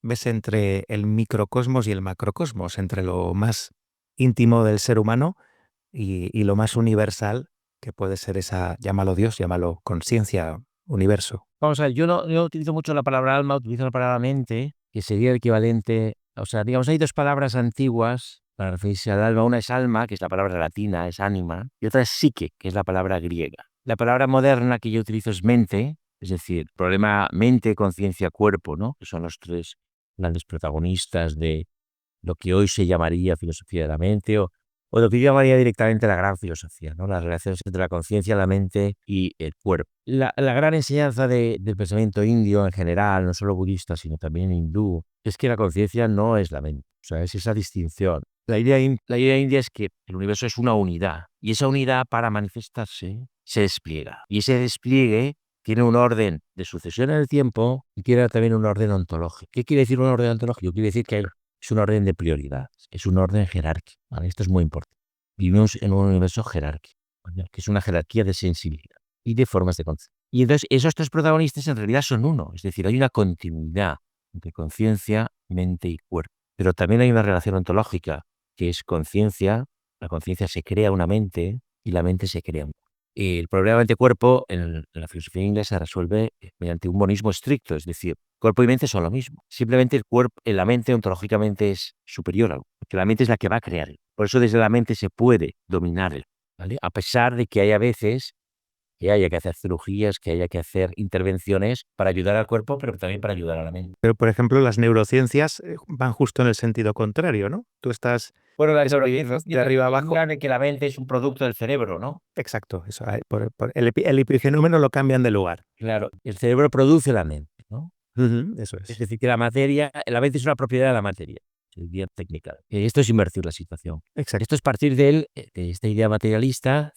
ves entre el microcosmos y el macrocosmos, entre lo más íntimo del ser humano y lo más universal, que puede ser esa, llámalo Dios, llámalo conciencia, universo?
Vamos a ver, yo utilizo mucho la palabra alma, utilizo la palabra mente, que sería el equivalente, o sea, digamos, hay dos palabras antiguas para referirse al alma. Una es alma, que es la palabra latina, es ánima, y otra es psique, que es la palabra griega. La palabra moderna que yo utilizo es mente, es decir, problema mente, conciencia, cuerpo, ¿no? Que son los tres grandes protagonistas de lo que hoy se llamaría filosofía de la mente o lo que yo llamaría directamente la gran filosofía, ¿no? Las relaciones entre la conciencia, la mente y el cuerpo. La gran enseñanza del pensamiento indio en general, no solo budista, sino también hindú, es que la conciencia no es la mente, o sea, es esa distinción. La idea india es que el universo es una unidad y esa unidad para manifestarse se despliega y ese despliegue tiene un orden de sucesión en el tiempo y tiene también un orden ontológico. ¿Qué quiere decir un orden ontológico? Quiere decir que es un orden de prioridad, es un orden jerárquico, ¿vale? Esto es muy importante. Vivimos en un universo jerárquico, ¿vale? Que es una jerarquía de sensibilidad y de formas de concepto. Y entonces esos tres protagonistas en realidad son uno, es decir, hay una continuidad entre conciencia, mente y cuerpo. Pero también hay una relación ontológica, que es conciencia, la conciencia se crea una mente y la mente se crea un cuerpo. El problema mente-cuerpo en la filosofía inglesa se resuelve mediante un monismo estricto, es decir, cuerpo y mente son lo mismo. Simplemente el cuerpo, la mente ontológicamente es superior a algo, porque la mente es la que va a crear. Por eso desde la mente se puede dominar el, ¿vale? A pesar de que haya veces que haya que hacer cirugías, que haya que hacer intervenciones para ayudar al cuerpo, pero también para ayudar a la mente.
Pero, por ejemplo, las neurociencias van justo en el sentido contrario, ¿no? Tú estás
Bueno, la
de arriba abajo.
de que la mente es un producto del cerebro, ¿no?
Exacto, eso, el epifenómeno lo cambian de lugar.
Claro, el cerebro produce la mente, ¿no?
Ujú, eso
Es
es.
decir, que la mente es una propiedad de la materia, sería técnica. Esto es invertir la situación.
Exacto.
Esto es partir de esta idea materialista,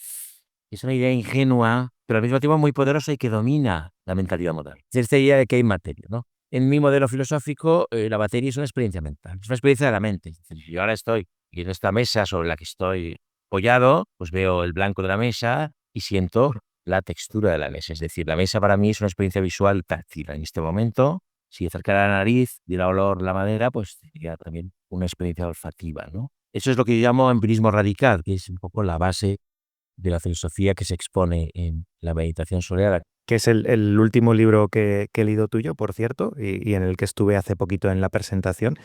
es una idea ingenua, pero al mismo tiempo muy poderosa y que domina la mentalidad moderna. Es esta idea de que hay materia, ¿no? En mi modelo filosófico, la materia es una experiencia mental, es una experiencia de la mente. Es decir, si yo ahora estoy en esta mesa sobre la que estoy apoyado, pues veo el blanco de la mesa y siento la textura de la mesa. Es decir, la mesa para mí es una experiencia visual táctil. En este momento, si acercara la nariz, diera olor la madera, pues sería también una experiencia olfativa, ¿no? Eso es lo que yo llamo empirismo radical, que es un poco la base de la filosofía que se expone en la meditación soleada.
Que es el último libro que he leído tuyo, por cierto, y en el que estuve hace poquito en la presentación,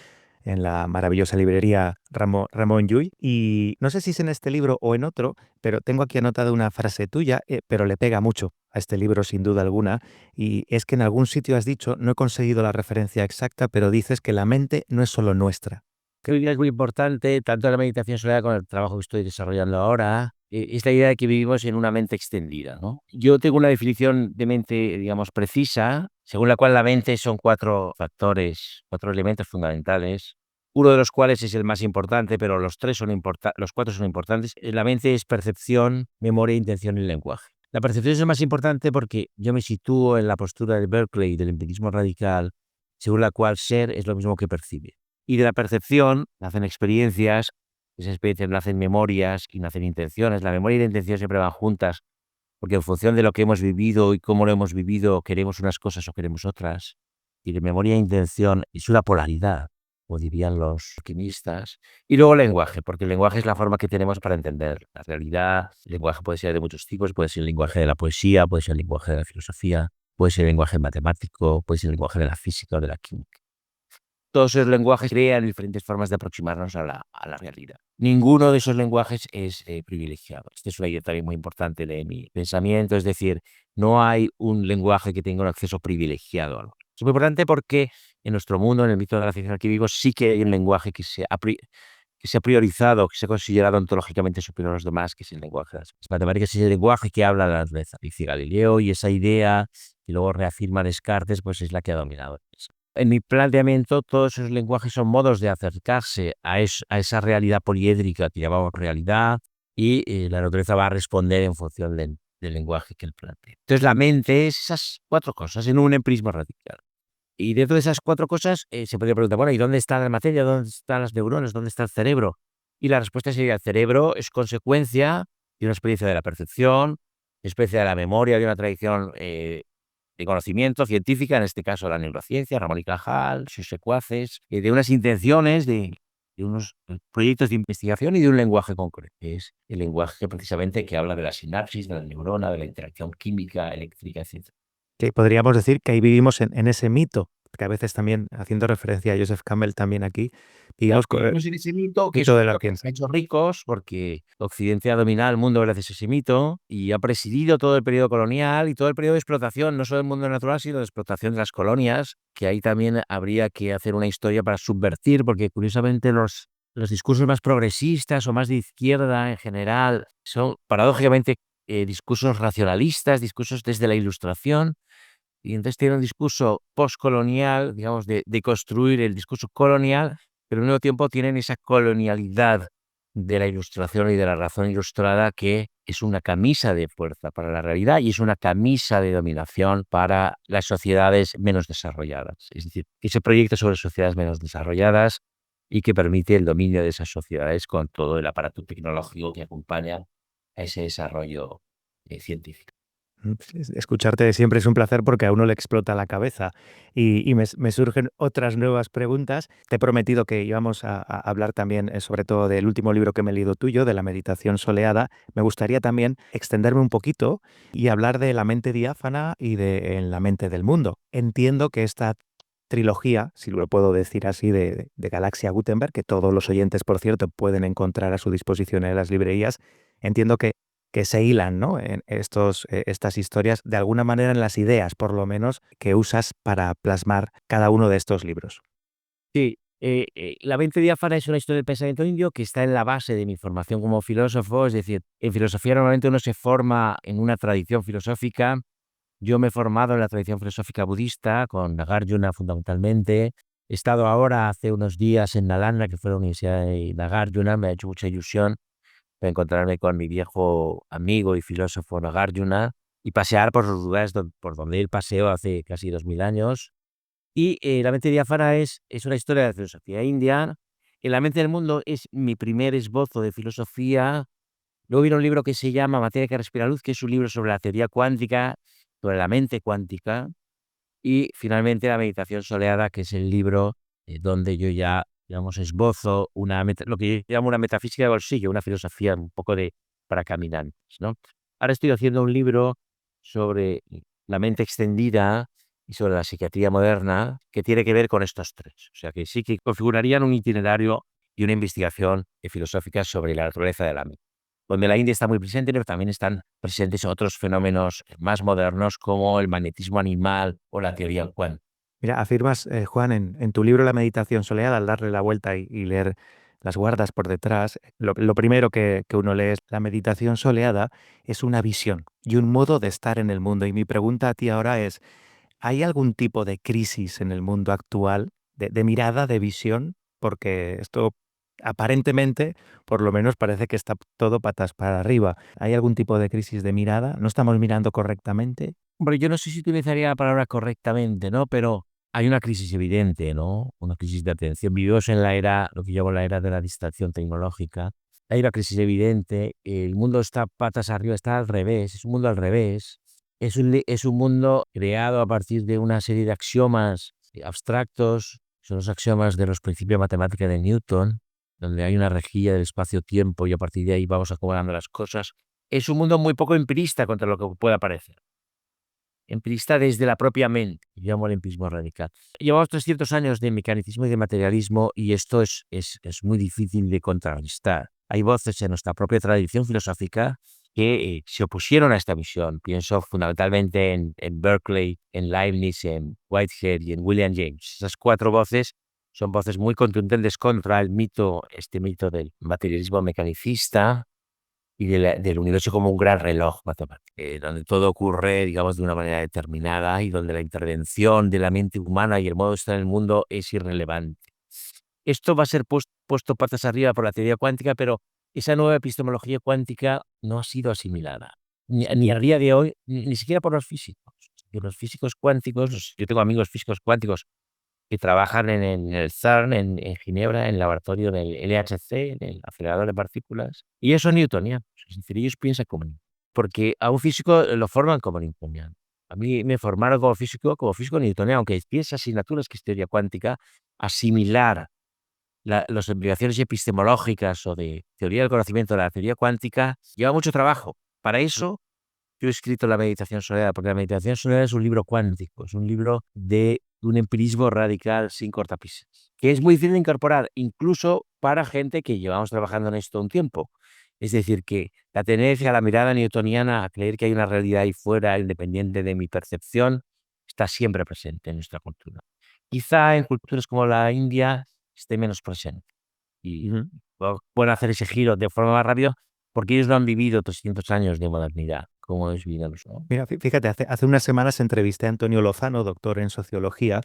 en la maravillosa librería Ramón Llull. Y no sé si es en este libro o en otro, pero tengo aquí anotada una frase tuya, pero le pega mucho a este libro sin duda alguna. Y es que en algún sitio has dicho, no he conseguido la referencia exacta, pero dices que la mente no es solo nuestra.
Creo que es muy importante, tanto en la meditación soleada como en el trabajo que estoy desarrollando ahora, es la idea de que vivimos en una mente extendida, ¿no? Yo tengo una definición de mente, digamos, precisa, según la cual la mente son cuatro factores, cuatro elementos fundamentales, uno de los cuales es el más importante, pero los cuatro son importantes. La mente es percepción, memoria, intención y lenguaje. La percepción es el más importante porque yo me sitúo en la postura de Berkeley, del empirismo radical, según la cual ser es lo mismo que percibir. Y de la percepción nacen experiencias, esas experiencias nacen memorias y nacen intenciones. La memoria y la intención siempre van juntas, porque en función de lo que hemos vivido y cómo lo hemos vivido, queremos unas cosas o queremos otras. Y de memoria e intención es una polaridad, como dirían los alquimistas. Y luego lenguaje, porque el lenguaje es la forma que tenemos para entender la realidad. El lenguaje puede ser de muchos tipos, puede ser el lenguaje de la poesía, puede ser el lenguaje de la filosofía, puede ser el lenguaje matemático, puede ser el lenguaje de la física o de la química. Todos esos lenguajes crean diferentes formas de aproximarnos a la realidad. Ninguno de esos lenguajes es privilegiado. Esta es una idea también muy importante de mi pensamiento, es decir, no hay un lenguaje que tenga un acceso privilegiado a algo. Es muy importante porque en nuestro mundo, en el mito de la ciencia en el que vivimos, sí que hay un lenguaje que se ha priorizado, que se ha considerado ontológicamente superior a los demás, que es el lenguaje de las matemáticas, es el lenguaje que habla de la naturaleza, dice Galileo, y esa idea que luego reafirma Descartes, pues es la que ha dominado. En mi planteamiento, todos esos lenguajes son modos de acercarse a esa realidad poliédrica que llamamos realidad, y la naturaleza va a responder en función del lenguaje que él plantea. Entonces, la mente es esas 4 cosas en un emprismo radical. Y dentro de esas 4 cosas, se podría preguntar, bueno, ¿y dónde está la materia? ¿Dónde están las neuronas? ¿Dónde está el cerebro? Y la respuesta sería: el cerebro es consecuencia de una experiencia de la percepción, experiencia de la memoria, de una tradición de conocimiento científica, en este caso la neurociencia, Ramón y Cajal, sus secuaces, de unas intenciones, de unos proyectos de investigación y de un lenguaje concreto, que es el lenguaje precisamente que habla de la sinapsis, de la neurona, de la interacción química, eléctrica, etc.
Que podríamos decir que ahí vivimos en ese mito, que a veces también, haciendo referencia a Joseph Campbell también aquí, digamos,
Vivimos en ese mito, que es
mito
un
de la
mito que nos
ciencia.
ha hecho ricos, porque Occidente ha dominado el mundo gracias a ese mito y ha presidido todo el periodo colonial y todo el periodo de explotación, no solo del mundo natural, sino de explotación de las colonias, que ahí también habría que hacer una historia para subvertir, porque curiosamente los discursos más progresistas o más de izquierda en general son paradójicamente discursos racionalistas, discursos desde la Ilustración, y entonces tiene un discurso postcolonial, digamos, de construir el discurso colonial, pero al mismo tiempo tienen esa colonialidad de la Ilustración y de la razón ilustrada, que es una camisa de fuerza para la realidad y es una camisa de dominación para las sociedades menos desarrolladas. Es decir, que se proyecta sobre sociedades menos desarrolladas y que permite el dominio de esas sociedades con todo el aparato tecnológico que acompaña a ese desarrollo científico.
Escucharte siempre es un placer porque a uno le explota la cabeza y me surgen otras nuevas preguntas. Te he prometido que íbamos a hablar también sobre todo del último libro que me he leído tuyo, de la meditación soleada. Me gustaría también extenderme un poquito y hablar de la mente diáfana y de En la mente del mundo. Entiendo que esta trilogía, si lo puedo decir así, de Galaxia Gutenberg, que todos los oyentes, por cierto, pueden encontrar a su disposición en las librerías, entiendo que se hilan, ¿no?, en estas historias, de alguna manera en las ideas, por lo menos, que usas para plasmar cada uno de estos libros.
Sí, la mente diáfana es una historia del pensamiento indio que está en la base de mi formación como filósofo. Es decir, en filosofía normalmente uno se forma en una tradición filosófica. Yo me he formado en la tradición filosófica budista, con Nagarjuna fundamentalmente. He estado ahora hace unos días en Nalanda, que fue la Universidad de Nagarjuna. Me ha hecho mucha ilusión encontrarme con mi viejo amigo y filósofo Nagarjuna y pasear por los lugares por donde él paseó hace casi 2000 años. Y La mente diáfana es una historia de la filosofía india. En la mente del mundo es mi primer esbozo de filosofía. Luego viene un libro que se llama Materia que respira luz, que es un libro sobre la teoría cuántica, sobre la mente cuántica. Y finalmente La meditación soleada, que es el libro donde yo ya, digamos, esbozo lo que yo llamo una metafísica de bolsillo, una filosofía un poco para caminantes, ¿no? Ahora estoy haciendo un libro sobre la mente extendida y sobre la psiquiatría moderna, que tiene que ver con estos tres. O sea, que sí que configurarían un itinerario y una investigación filosófica sobre la naturaleza de la mente, donde la India está muy presente, pero también están presentes otros fenómenos más modernos como el magnetismo animal o la teoría cuántica.
Mira, afirmas, Juan, en tu libro La meditación soleada, al darle la vuelta y leer las guardas por detrás, lo primero que uno lee es: la meditación soleada es una visión y un modo de estar en el mundo. Y mi pregunta a ti ahora es: ¿hay algún tipo de crisis en el mundo actual de mirada, de visión? Porque esto aparentemente, por lo menos, parece que está todo patas para arriba. ¿Hay algún tipo de crisis de mirada? ¿No estamos mirando correctamente?
Hombre, yo no sé si utilizaría la palabra correctamente, ¿no? Pero hay una crisis evidente, ¿no? Una crisis de atención. Vivimos en la era, lo que llamo la era de la distracción tecnológica. Hay una crisis evidente. El mundo está patas arriba, está al revés. Es un mundo al revés. Es un mundo creado a partir de una serie de axiomas abstractos. Son los axiomas de los principios de matemática de Newton, donde hay una rejilla del espacio-tiempo y a partir de ahí vamos acomodando las cosas. Es un mundo muy poco empirista contra lo que pueda parecer. Empirista desde la propia mente, llamo al empirismo radical. Llevamos 300 años de mecanicismo y de materialismo y esto es muy difícil de contrarrestar. Hay voces en nuestra propia tradición filosófica que se opusieron a esta visión. Pienso fundamentalmente en Berkeley, en Leibniz, en Whitehead y en William James. Esas 4 voces son voces muy contundentes contra el mito, este mito del materialismo mecanicista, y del universo como un gran reloj matemático, donde todo ocurre, digamos, de una manera determinada y donde la intervención de la mente humana y el modo de estar en el mundo es irrelevante. Esto va a ser puesto patas arriba por la teoría cuántica, pero esa nueva epistemología cuántica no ha sido asimilada, ni a día de hoy, ni siquiera por los físicos. Y los físicos cuánticos, yo tengo amigos físicos cuánticos que trabajan en el CERN, en Ginebra, en el laboratorio del LHC, en el acelerador de partículas, y ellos son newtonianos, es decir, ellos piensan como Newton, porque a un físico lo forman como newtoniano. A mí me formaron como físico newtoniano, aunque piensa asignaturas que es teoría cuántica, asimilar las implicaciones epistemológicas o de teoría del conocimiento de la teoría cuántica lleva mucho trabajo. Para eso yo he escrito La meditación soleada, porque La meditación soleada es un libro cuántico, es un libro de un empirismo radical sin cortapisas, que es muy difícil de incorporar, incluso para gente que llevamos trabajando en esto un tiempo. Es decir, que la tendencia a la mirada newtoniana, a creer que hay una realidad ahí fuera, independiente de mi percepción, está siempre presente en nuestra cultura. Quizá en culturas como la India esté menos presente y
Ujú.
pueden hacer ese giro de forma más rápida porque ellos no han vivido 300 años de modernidad, como es vida nosotros.
Mira, fíjate, hace unas semanas entrevisté a Antonio Lozano, doctor en sociología,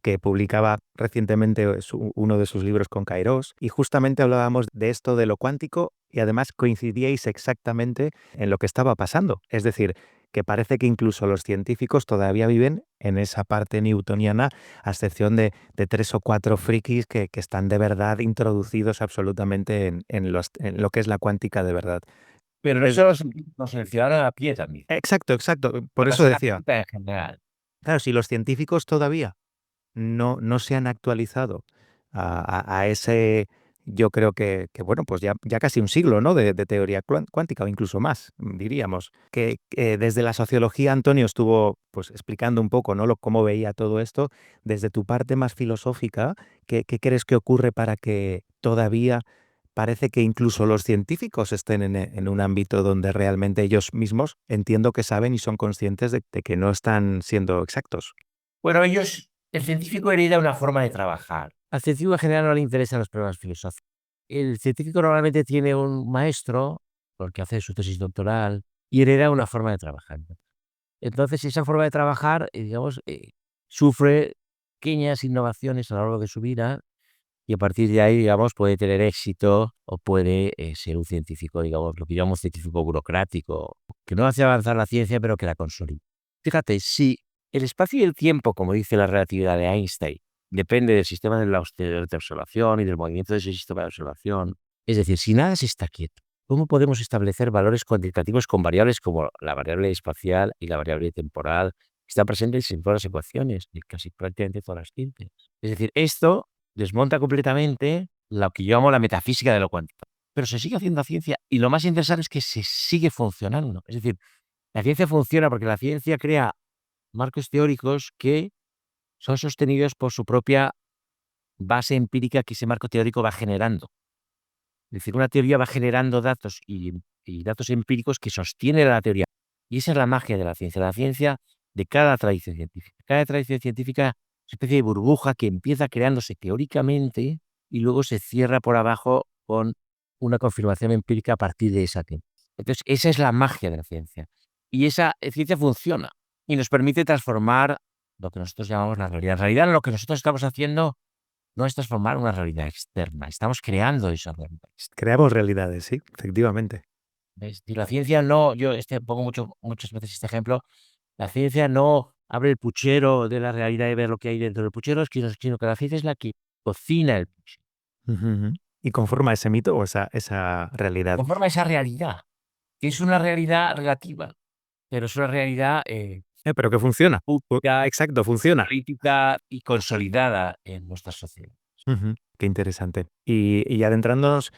que publicaba recientemente uno de sus libros con Kairos, y justamente hablábamos de esto de lo cuántico y además coincidíais exactamente en lo que estaba pasando. Es decir, que parece que incluso los científicos todavía viven en esa parte newtoniana, a excepción de tres o cuatro frikis que están de verdad introducidos absolutamente en lo que es la cuántica de verdad.
Pero
Es,
eso nos seleccionaron a pie también.
exacto, exacto.
Lo
Por
que
eso
pasa es que la
decía.
física en general.
Claro, si los científicos todavía no se han actualizado a ese, yo creo bueno, pues ya casi un siglo, ¿no? De teoría cuántica o incluso más, diríamos. Que desde la sociología Antonio estuvo pues explicando un poco, ¿no? Cómo veía todo esto. Desde tu parte más filosófica, ¿qué crees que ocurre para que todavía parece que incluso los científicos estén en un ámbito donde realmente ellos mismos entiendo que saben y son conscientes de que no están siendo exactos?
Bueno, el científico hereda una forma de trabajar. Al científico en general no le interesan los problemas filosóficos. El científico normalmente tiene un maestro, porque hace su tesis doctoral, y hereda una forma de trabajar. Entonces, esa forma de trabajar, digamos, sufre pequeñas innovaciones a lo largo de su vida y a partir de ahí, digamos, puede tener éxito o puede ser un científico, digamos, lo que llamamos científico burocrático, que no hace avanzar la ciencia, pero que la consolida. Fíjate, si el espacio y el tiempo, como dice la relatividad de Einstein, depende del sistema de observación y del movimiento de ese sistema de observación, es decir, si nada se está quieto, ¿cómo podemos establecer valores cuantitativos con variables como la variable espacial y la variable temporal que están presentes en todas las ecuaciones, y casi prácticamente todas las ciencias? Es decir, esto desmonta completamente lo que yo llamo la metafísica de lo cuántico. Pero se sigue haciendo ciencia y lo más interesante es que se sigue funcionando. Es decir, la ciencia funciona porque la ciencia crea marcos teóricos que son sostenidos por su propia base empírica que ese marco teórico va generando. Es decir, una teoría va generando datos y datos empíricos que sostienen la teoría. Y esa es la magia de la ciencia de cada tradición científica. Cada tradición científica es una especie de burbuja que empieza creándose teóricamente y luego se cierra por abajo con una confirmación empírica a partir de esa teoría. Entonces, esa es la magia de la ciencia. Y esa ciencia funciona y nos permite transformar lo que nosotros llamamos la realidad. En realidad, lo que nosotros estamos haciendo no es transformar una realidad externa, estamos creando esa realidad.
Creamos realidades, sí, efectivamente.
¿Ves? Y la ciencia no, yo pongo muchas veces este ejemplo, la ciencia no abre el puchero de la realidad y ver lo que hay dentro del puchero, sino que la ciencia es la que cocina el puchero,
Ujú, ujú. ¿Y conforma ese mito o esa realidad?
conforma esa realidad, que es una realidad relativa, pero es una realidad
Pero que funciona.
pública,
Exacto, funciona.
política y consolidada en nuestra sociedad.
Ujú, qué interesante. Y adentrándonos,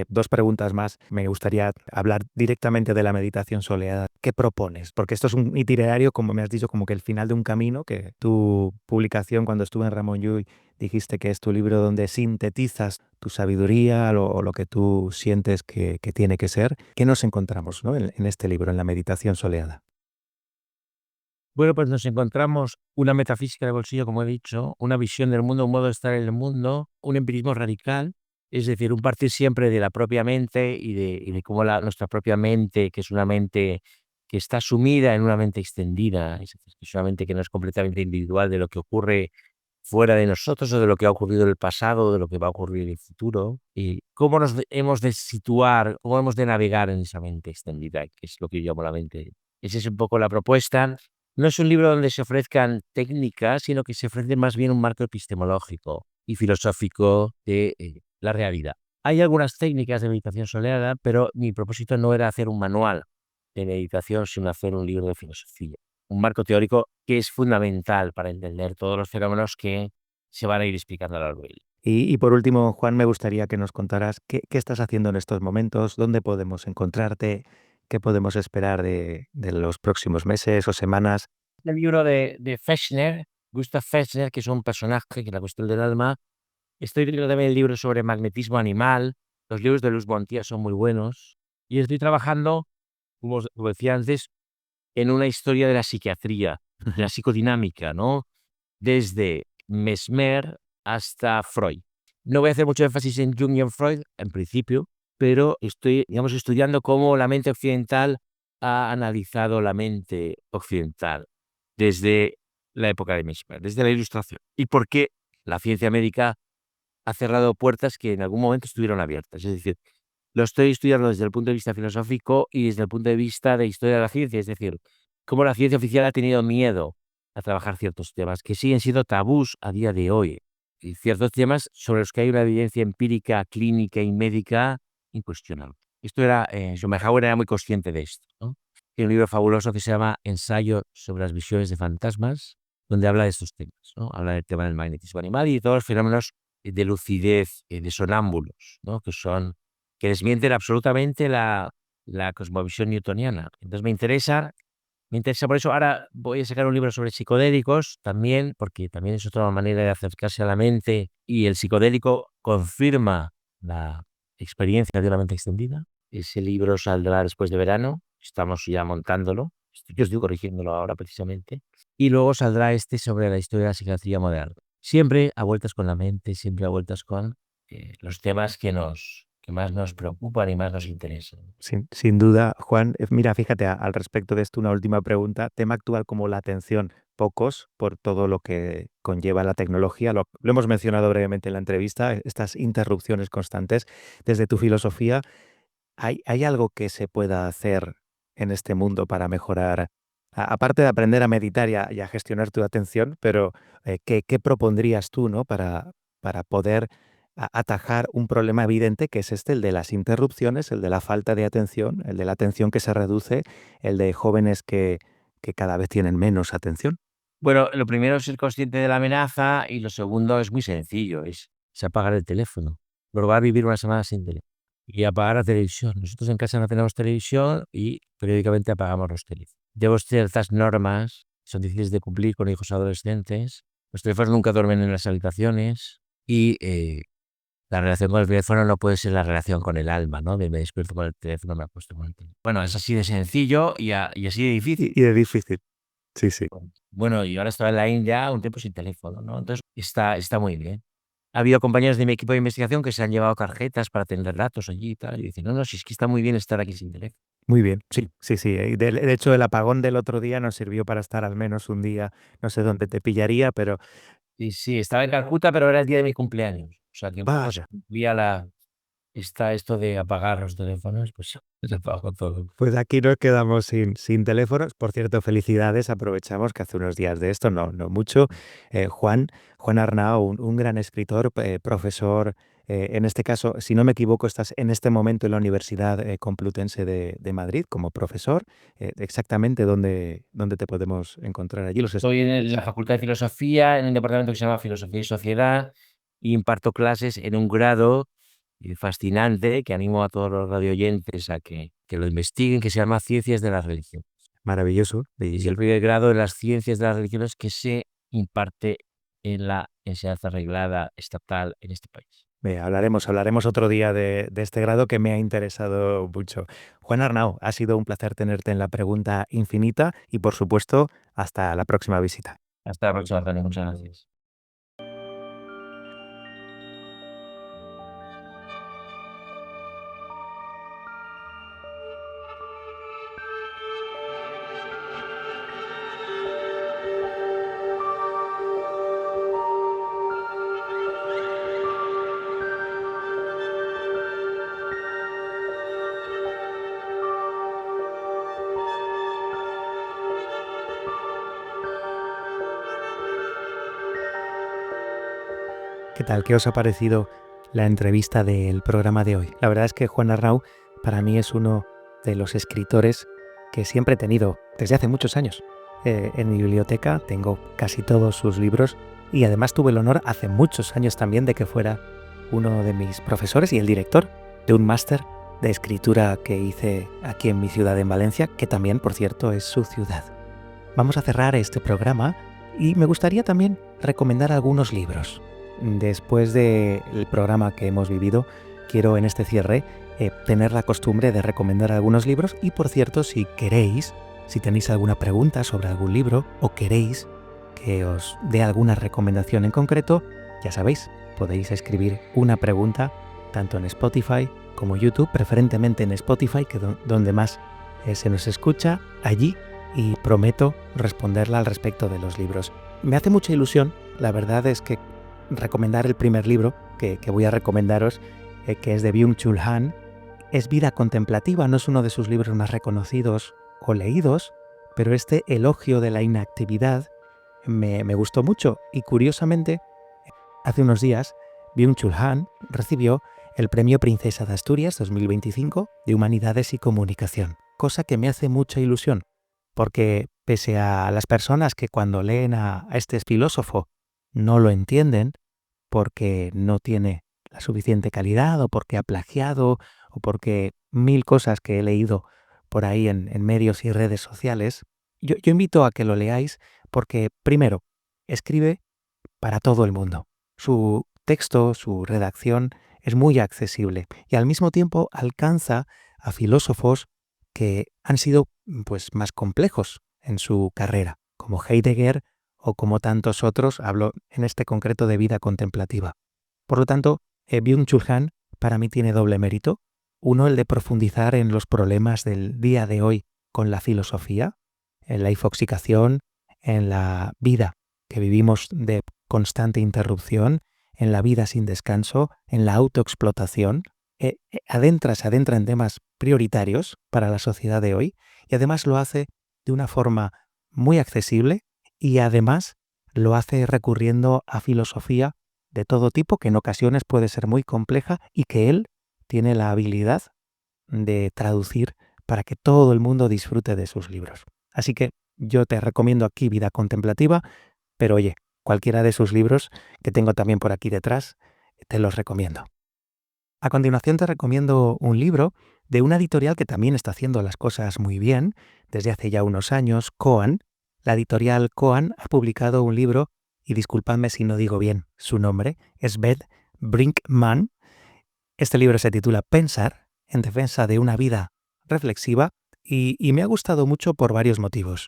dos preguntas más. Me gustaría hablar directamente de la meditación soleada. ¿Qué propones? Porque esto es un itinerario, como me has dicho, como que el final de un camino, que tu publicación cuando estuve en Ramón Llull dijiste que es tu libro donde sintetizas tu sabiduría o lo que tú sientes que tiene que ser. ¿Qué nos encontramos, ¿no? en este libro, en la meditación soleada?
Bueno, pues nos encontramos una metafísica de bolsillo, como he dicho, una visión del mundo, un modo de estar en el mundo, un empirismo radical Es decir, un partir siempre de la propia mente y de cómo nuestra propia mente, que es una mente que está sumida en una mente extendida, es decir, que es una mente que no es completamente individual de lo que ocurre fuera de nosotros o de lo que ha ocurrido en el pasado o de lo que va a ocurrir en el futuro, y cómo hemos de situar, cómo hemos de navegar en esa mente extendida, que es lo que yo llamo la mente. Esa es un poco la propuesta. No es un libro donde se ofrezcan técnicas, sino que se ofrece más bien un marco epistemológico y filosófico de la realidad. Hay algunas técnicas de meditación soleada, pero mi propósito no era hacer un manual de meditación, sino hacer un libro de filosofía, un marco teórico que es fundamental para entender todos los fenómenos que se van a ir explicando a lo largo del libro.
Y por último, Juan, me gustaría que nos contaras qué estás haciendo en estos momentos, dónde podemos encontrarte, qué podemos esperar de los próximos meses o semanas.
El libro de Fechner, Gustav Fechner, que es un personaje que es la cuestión del alma. Estoy leyendo también el libro sobre magnetismo animal. Los libros de Luz Bontia son muy buenos. Y estoy trabajando, como decía antes, en una historia de la psiquiatría, de la psicodinámica, ¿no? Desde Mesmer hasta Freud. No voy a hacer mucho énfasis en Jung y en Freud, en principio, pero estoy, digamos, estudiando cómo la mente occidental ha analizado la mente occidental desde la época de Mesmer, desde la Ilustración. Y por qué la ciencia médica ha cerrado puertas que en algún momento estuvieron abiertas. Es decir, lo estoy estudiando desde el punto de vista filosófico y desde el punto de vista de historia de la ciencia, es decir, cómo la ciencia oficial ha tenido miedo a trabajar ciertos temas que siguen siendo tabús a día de hoy, y ciertos temas sobre los que hay una evidencia empírica, clínica y médica incuestionable. Esto era, Schopenhauer era muy consciente de esto, ¿no? Tiene un libro fabuloso que se llama Ensayo sobre las visiones de fantasmas, donde habla de estos temas, ¿no? Habla del tema del magnetismo animal y de todos los fenómenos de lucidez, de sonámbulos, ¿no? Que desmienten absolutamente la cosmovisión newtoniana. Entonces me interesa por eso. Ahora voy a sacar un libro sobre psicodélicos también, porque también es otra manera de acercarse a la mente, y el psicodélico confirma la experiencia de una mente extendida. Ese libro saldrá después de verano, estamos ya montándolo, yo estoy corrigiéndolo ahora precisamente, y luego saldrá este sobre la historia de la psiquiatría moderna. Siempre a vueltas con la mente, siempre a vueltas con los temas que más nos preocupan y más nos interesan.
Sin duda, Juan, mira, fíjate, al respecto de esto, una última pregunta. Tema actual como la atención, pocos por todo lo que conlleva la tecnología. Lo hemos mencionado brevemente en la entrevista, estas interrupciones constantes. Desde tu filosofía, ¿hay algo que se pueda hacer en este mundo para mejorar, aparte de aprender a meditar y a gestionar tu atención, pero qué propondrías tú, ¿no? Para poder atajar un problema evidente que es este, el de las interrupciones, el de la falta de atención, el de la atención que se reduce, el de jóvenes que cada vez tienen menos atención?
Bueno, lo primero es ser consciente de la amenaza y lo segundo es muy sencillo, es apagar el teléfono. Probar vivir una semana sin teléfono y apagar la televisión. Nosotros en casa no tenemos televisión y periódicamente apagamos los teléfonos. Tenemos ciertas normas, son difíciles de cumplir con hijos adolescentes. Los teléfonos nunca duermen en las habitaciones y la relación con el teléfono no puede ser la relación con el alma, ¿no? Me despierto con el teléfono, me acuesto con el teléfono. Bueno, es así de sencillo y así de difícil.
Y de difícil. Sí, sí.
Bueno, y ahora estaba en la India un tiempo sin teléfono, ¿no? Entonces está muy bien. Ha habido compañeros de mi equipo de investigación que se han llevado tarjetas para tener datos allí y tal, y dicen, no, no, si es que está muy bien estar aquí sin teléfono.
Muy bien, sí, sí, sí. De hecho, el apagón del otro día nos sirvió para estar al menos un día, no sé dónde te pillaría, pero
Y sí, estaba en Calcuta, pero era el día de mi cumpleaños. O sea, que un poco se
vaya,
cumplía esto de apagar los teléfonos, pues se apagó todo.
pues aquí nos quedamos sin teléfonos. Por cierto, felicidades, aprovechamos que hace unos días de esto, no mucho, Juan Arnao, un gran escritor, profesor, en este caso, si no me equivoco, estás en este momento en la Universidad Complutense de Madrid como profesor. Exactamente dónde te podemos encontrar allí.
Estoy en la Facultad de Filosofía, en un departamento que se llama Filosofía y Sociedad, y imparto clases en un grado fascinante que animo a todos los radioyentes a que lo investiguen, que se llama Ciencias de la Religión.
Maravilloso.
Es el primer grado de las ciencias de las religiones que se imparte en la enseñanza reglada estatal en este país.
Hablaremos otro día de este grado que me ha interesado mucho. Juan Arnao, ha sido un placer tenerte en la pregunta infinita y, por supuesto, hasta la próxima visita.
Hasta la próxima, Antonio. Muchas gracias.
¿Qué tal? ¿Qué os ha parecido la entrevista del programa de hoy? La verdad es que Juan Arnau para mí es uno de los escritores que siempre he tenido desde hace muchos años. En mi biblioteca tengo casi todos sus libros y además tuve el honor hace muchos años también de que fuera uno de mis profesores y el director de un máster de escritura que hice aquí en mi ciudad, en Valencia, que también, por cierto, es su ciudad. Vamos a cerrar este programa y me gustaría también recomendar algunos libros. Después del programa que hemos vivido, quiero en este cierre tener la costumbre de recomendar algunos libros y, por cierto, si queréis, si tenéis alguna pregunta sobre algún libro o queréis que os dé alguna recomendación en concreto, ya sabéis, podéis escribir una pregunta tanto en Spotify como YouTube, preferentemente en Spotify, que donde más se nos escucha, allí, y prometo responderla al respecto de los libros. Me hace mucha ilusión, la verdad es que recomendar el primer libro que voy a recomendaros, que es de Byung-Chul Han, es Vida Contemplativa, no es uno de sus libros más reconocidos o leídos, pero este elogio de la inactividad me gustó mucho y curiosamente, hace unos días, Byung-Chul Han recibió el Premio Princesa de Asturias 2025 de Humanidades y Comunicación, cosa que me hace mucha ilusión, porque pese a las personas que cuando leen a este filósofo no lo entienden, porque no tiene la suficiente calidad o porque ha plagiado o porque mil cosas que he leído por ahí en medios y redes sociales, yo invito a que lo leáis porque, primero, escribe para todo el mundo. Su texto, su redacción es muy accesible y al mismo tiempo alcanza a filósofos que han sido pues, más complejos en su carrera, como Heidegger o como tantos otros, hablo en este concreto de Vida Contemplativa. Por lo tanto, Byung-Chul Han para mí tiene doble mérito. Uno, el de profundizar en los problemas del día de hoy con la filosofía, en la infoxicación, en la vida que vivimos de constante interrupción, en la vida sin descanso, en la autoexplotación. Se adentra en temas prioritarios para la sociedad de hoy y además lo hace de una forma muy accesible y además lo hace recurriendo a filosofía de todo tipo, que en ocasiones puede ser muy compleja y que él tiene la habilidad de traducir para que todo el mundo disfrute de sus libros. Así que yo te recomiendo aquí Vida Contemplativa, pero oye, cualquiera de sus libros que tengo también por aquí detrás, te los recomiendo. A continuación te recomiendo un libro de una editorial que también está haciendo las cosas muy bien desde hace ya unos años, Koan. La editorial Koan ha publicado un libro, y disculpadme si no digo bien su nombre, es Beth Brinkman. Este libro se titula Pensar, en defensa de una vida reflexiva, y me ha gustado mucho por varios motivos.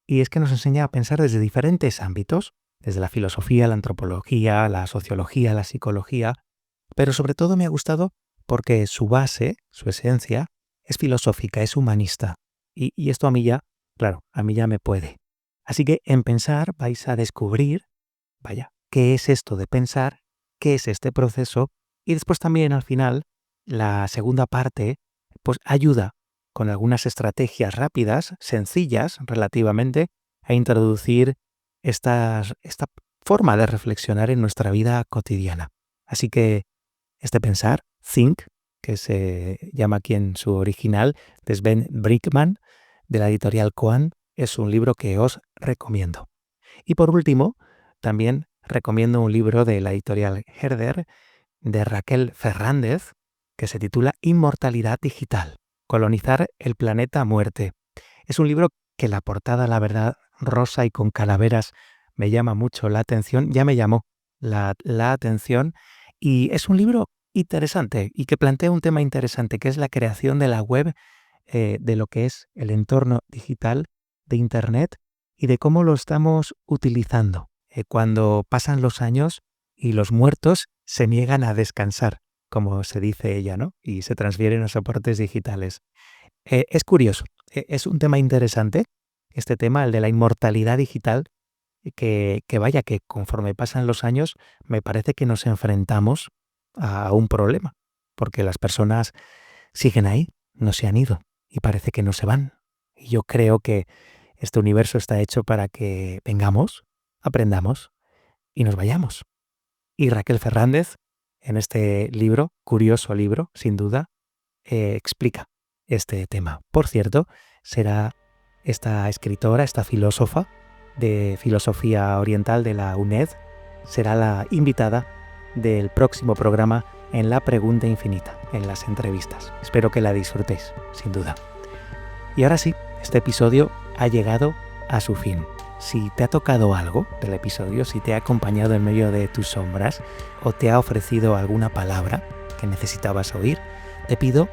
Y es que nos enseña a pensar desde diferentes ámbitos, desde la filosofía, la antropología, la sociología, la psicología, pero sobre todo me ha gustado porque su base, su esencia, es filosófica, es humanista. Y esto a mí ya, claro, a mí ya me puede. Así que en Pensar vais a descubrir, vaya, qué es esto de pensar, qué es este proceso, y después también al final, la segunda parte, pues ayuda con algunas estrategias rápidas, sencillas relativamente, a introducir esta forma de reflexionar en nuestra vida cotidiana. Así que este Pensar, Think, que se llama aquí en su original, de Sven Brinkman, de la editorial Koan, es un libro que os recomiendo. Y por último, también recomiendo un libro de la editorial Herder, de Raquel Fernández, que se titula Inmortalidad Digital, colonizar el planeta muerte. Es un libro que la portada, la verdad, rosa y con calaveras, me llama mucho la atención, ya me llamó la atención, y es un libro interesante y que plantea un tema interesante, que es la creación de la web, de lo que es el entorno digital de Internet y de cómo lo estamos utilizando cuando pasan los años y los muertos se niegan a descansar, como se dice ella, ¿no? Y se transfieren a soportes digitales. Es curioso, es un tema interesante, este tema, el de la inmortalidad digital, que vaya que conforme pasan los años me parece que nos enfrentamos a un problema, porque las personas siguen ahí, no se han ido y parece que no se van. Y yo creo que este universo está hecho para que vengamos, aprendamos y nos vayamos. Y Raquel Fernández, en este libro, curioso libro, sin duda, explica este tema. Por cierto, será esta escritora, esta filósofa de filosofía oriental de la UNED, será la invitada del próximo programa en La Pregunta Infinita, en las entrevistas. Espero que la disfrutéis, sin duda. Y ahora sí, este episodio ha llegado a su fin. Si te ha tocado algo del episodio, si te ha acompañado en medio de tus sombras o te ha ofrecido alguna palabra que necesitabas oír, te pido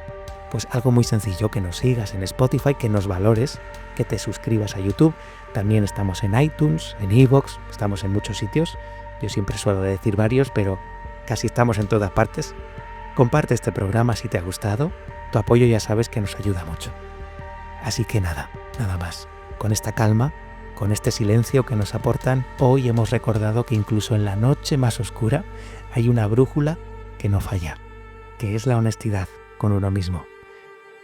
pues algo muy sencillo, que nos sigas en Spotify, que nos valores, que te suscribas a YouTube. También estamos en iTunes, en iVoox, estamos en muchos sitios. Yo siempre suelo decir varios, pero casi estamos en todas partes. Comparte este programa si te ha gustado. Tu apoyo ya sabes que nos ayuda mucho. Así que nada más. Con esta calma, con este silencio que nos aportan, hoy hemos recordado que incluso en la noche más oscura hay una brújula que no falla, que es la honestidad con uno mismo.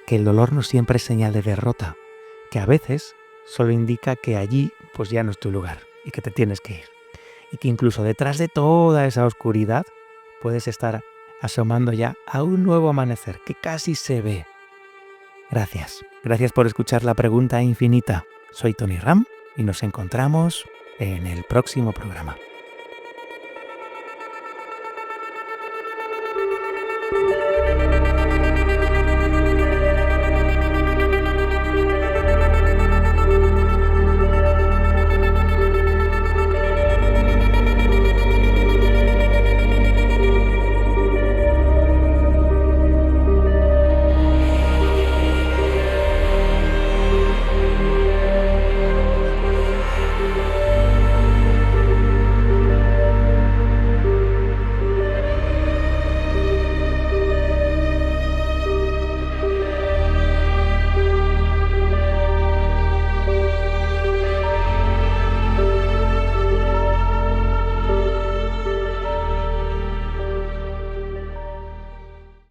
Que el dolor no siempre es señal de derrota, que a veces solo indica que allí pues ya no es tu lugar y que te tienes que ir. Y que incluso detrás de toda esa oscuridad puedes estar asomando ya a un nuevo amanecer que casi se ve. Gracias por escuchar La Pregunta Infinita. Soy Tony Ram y nos encontramos en el próximo programa.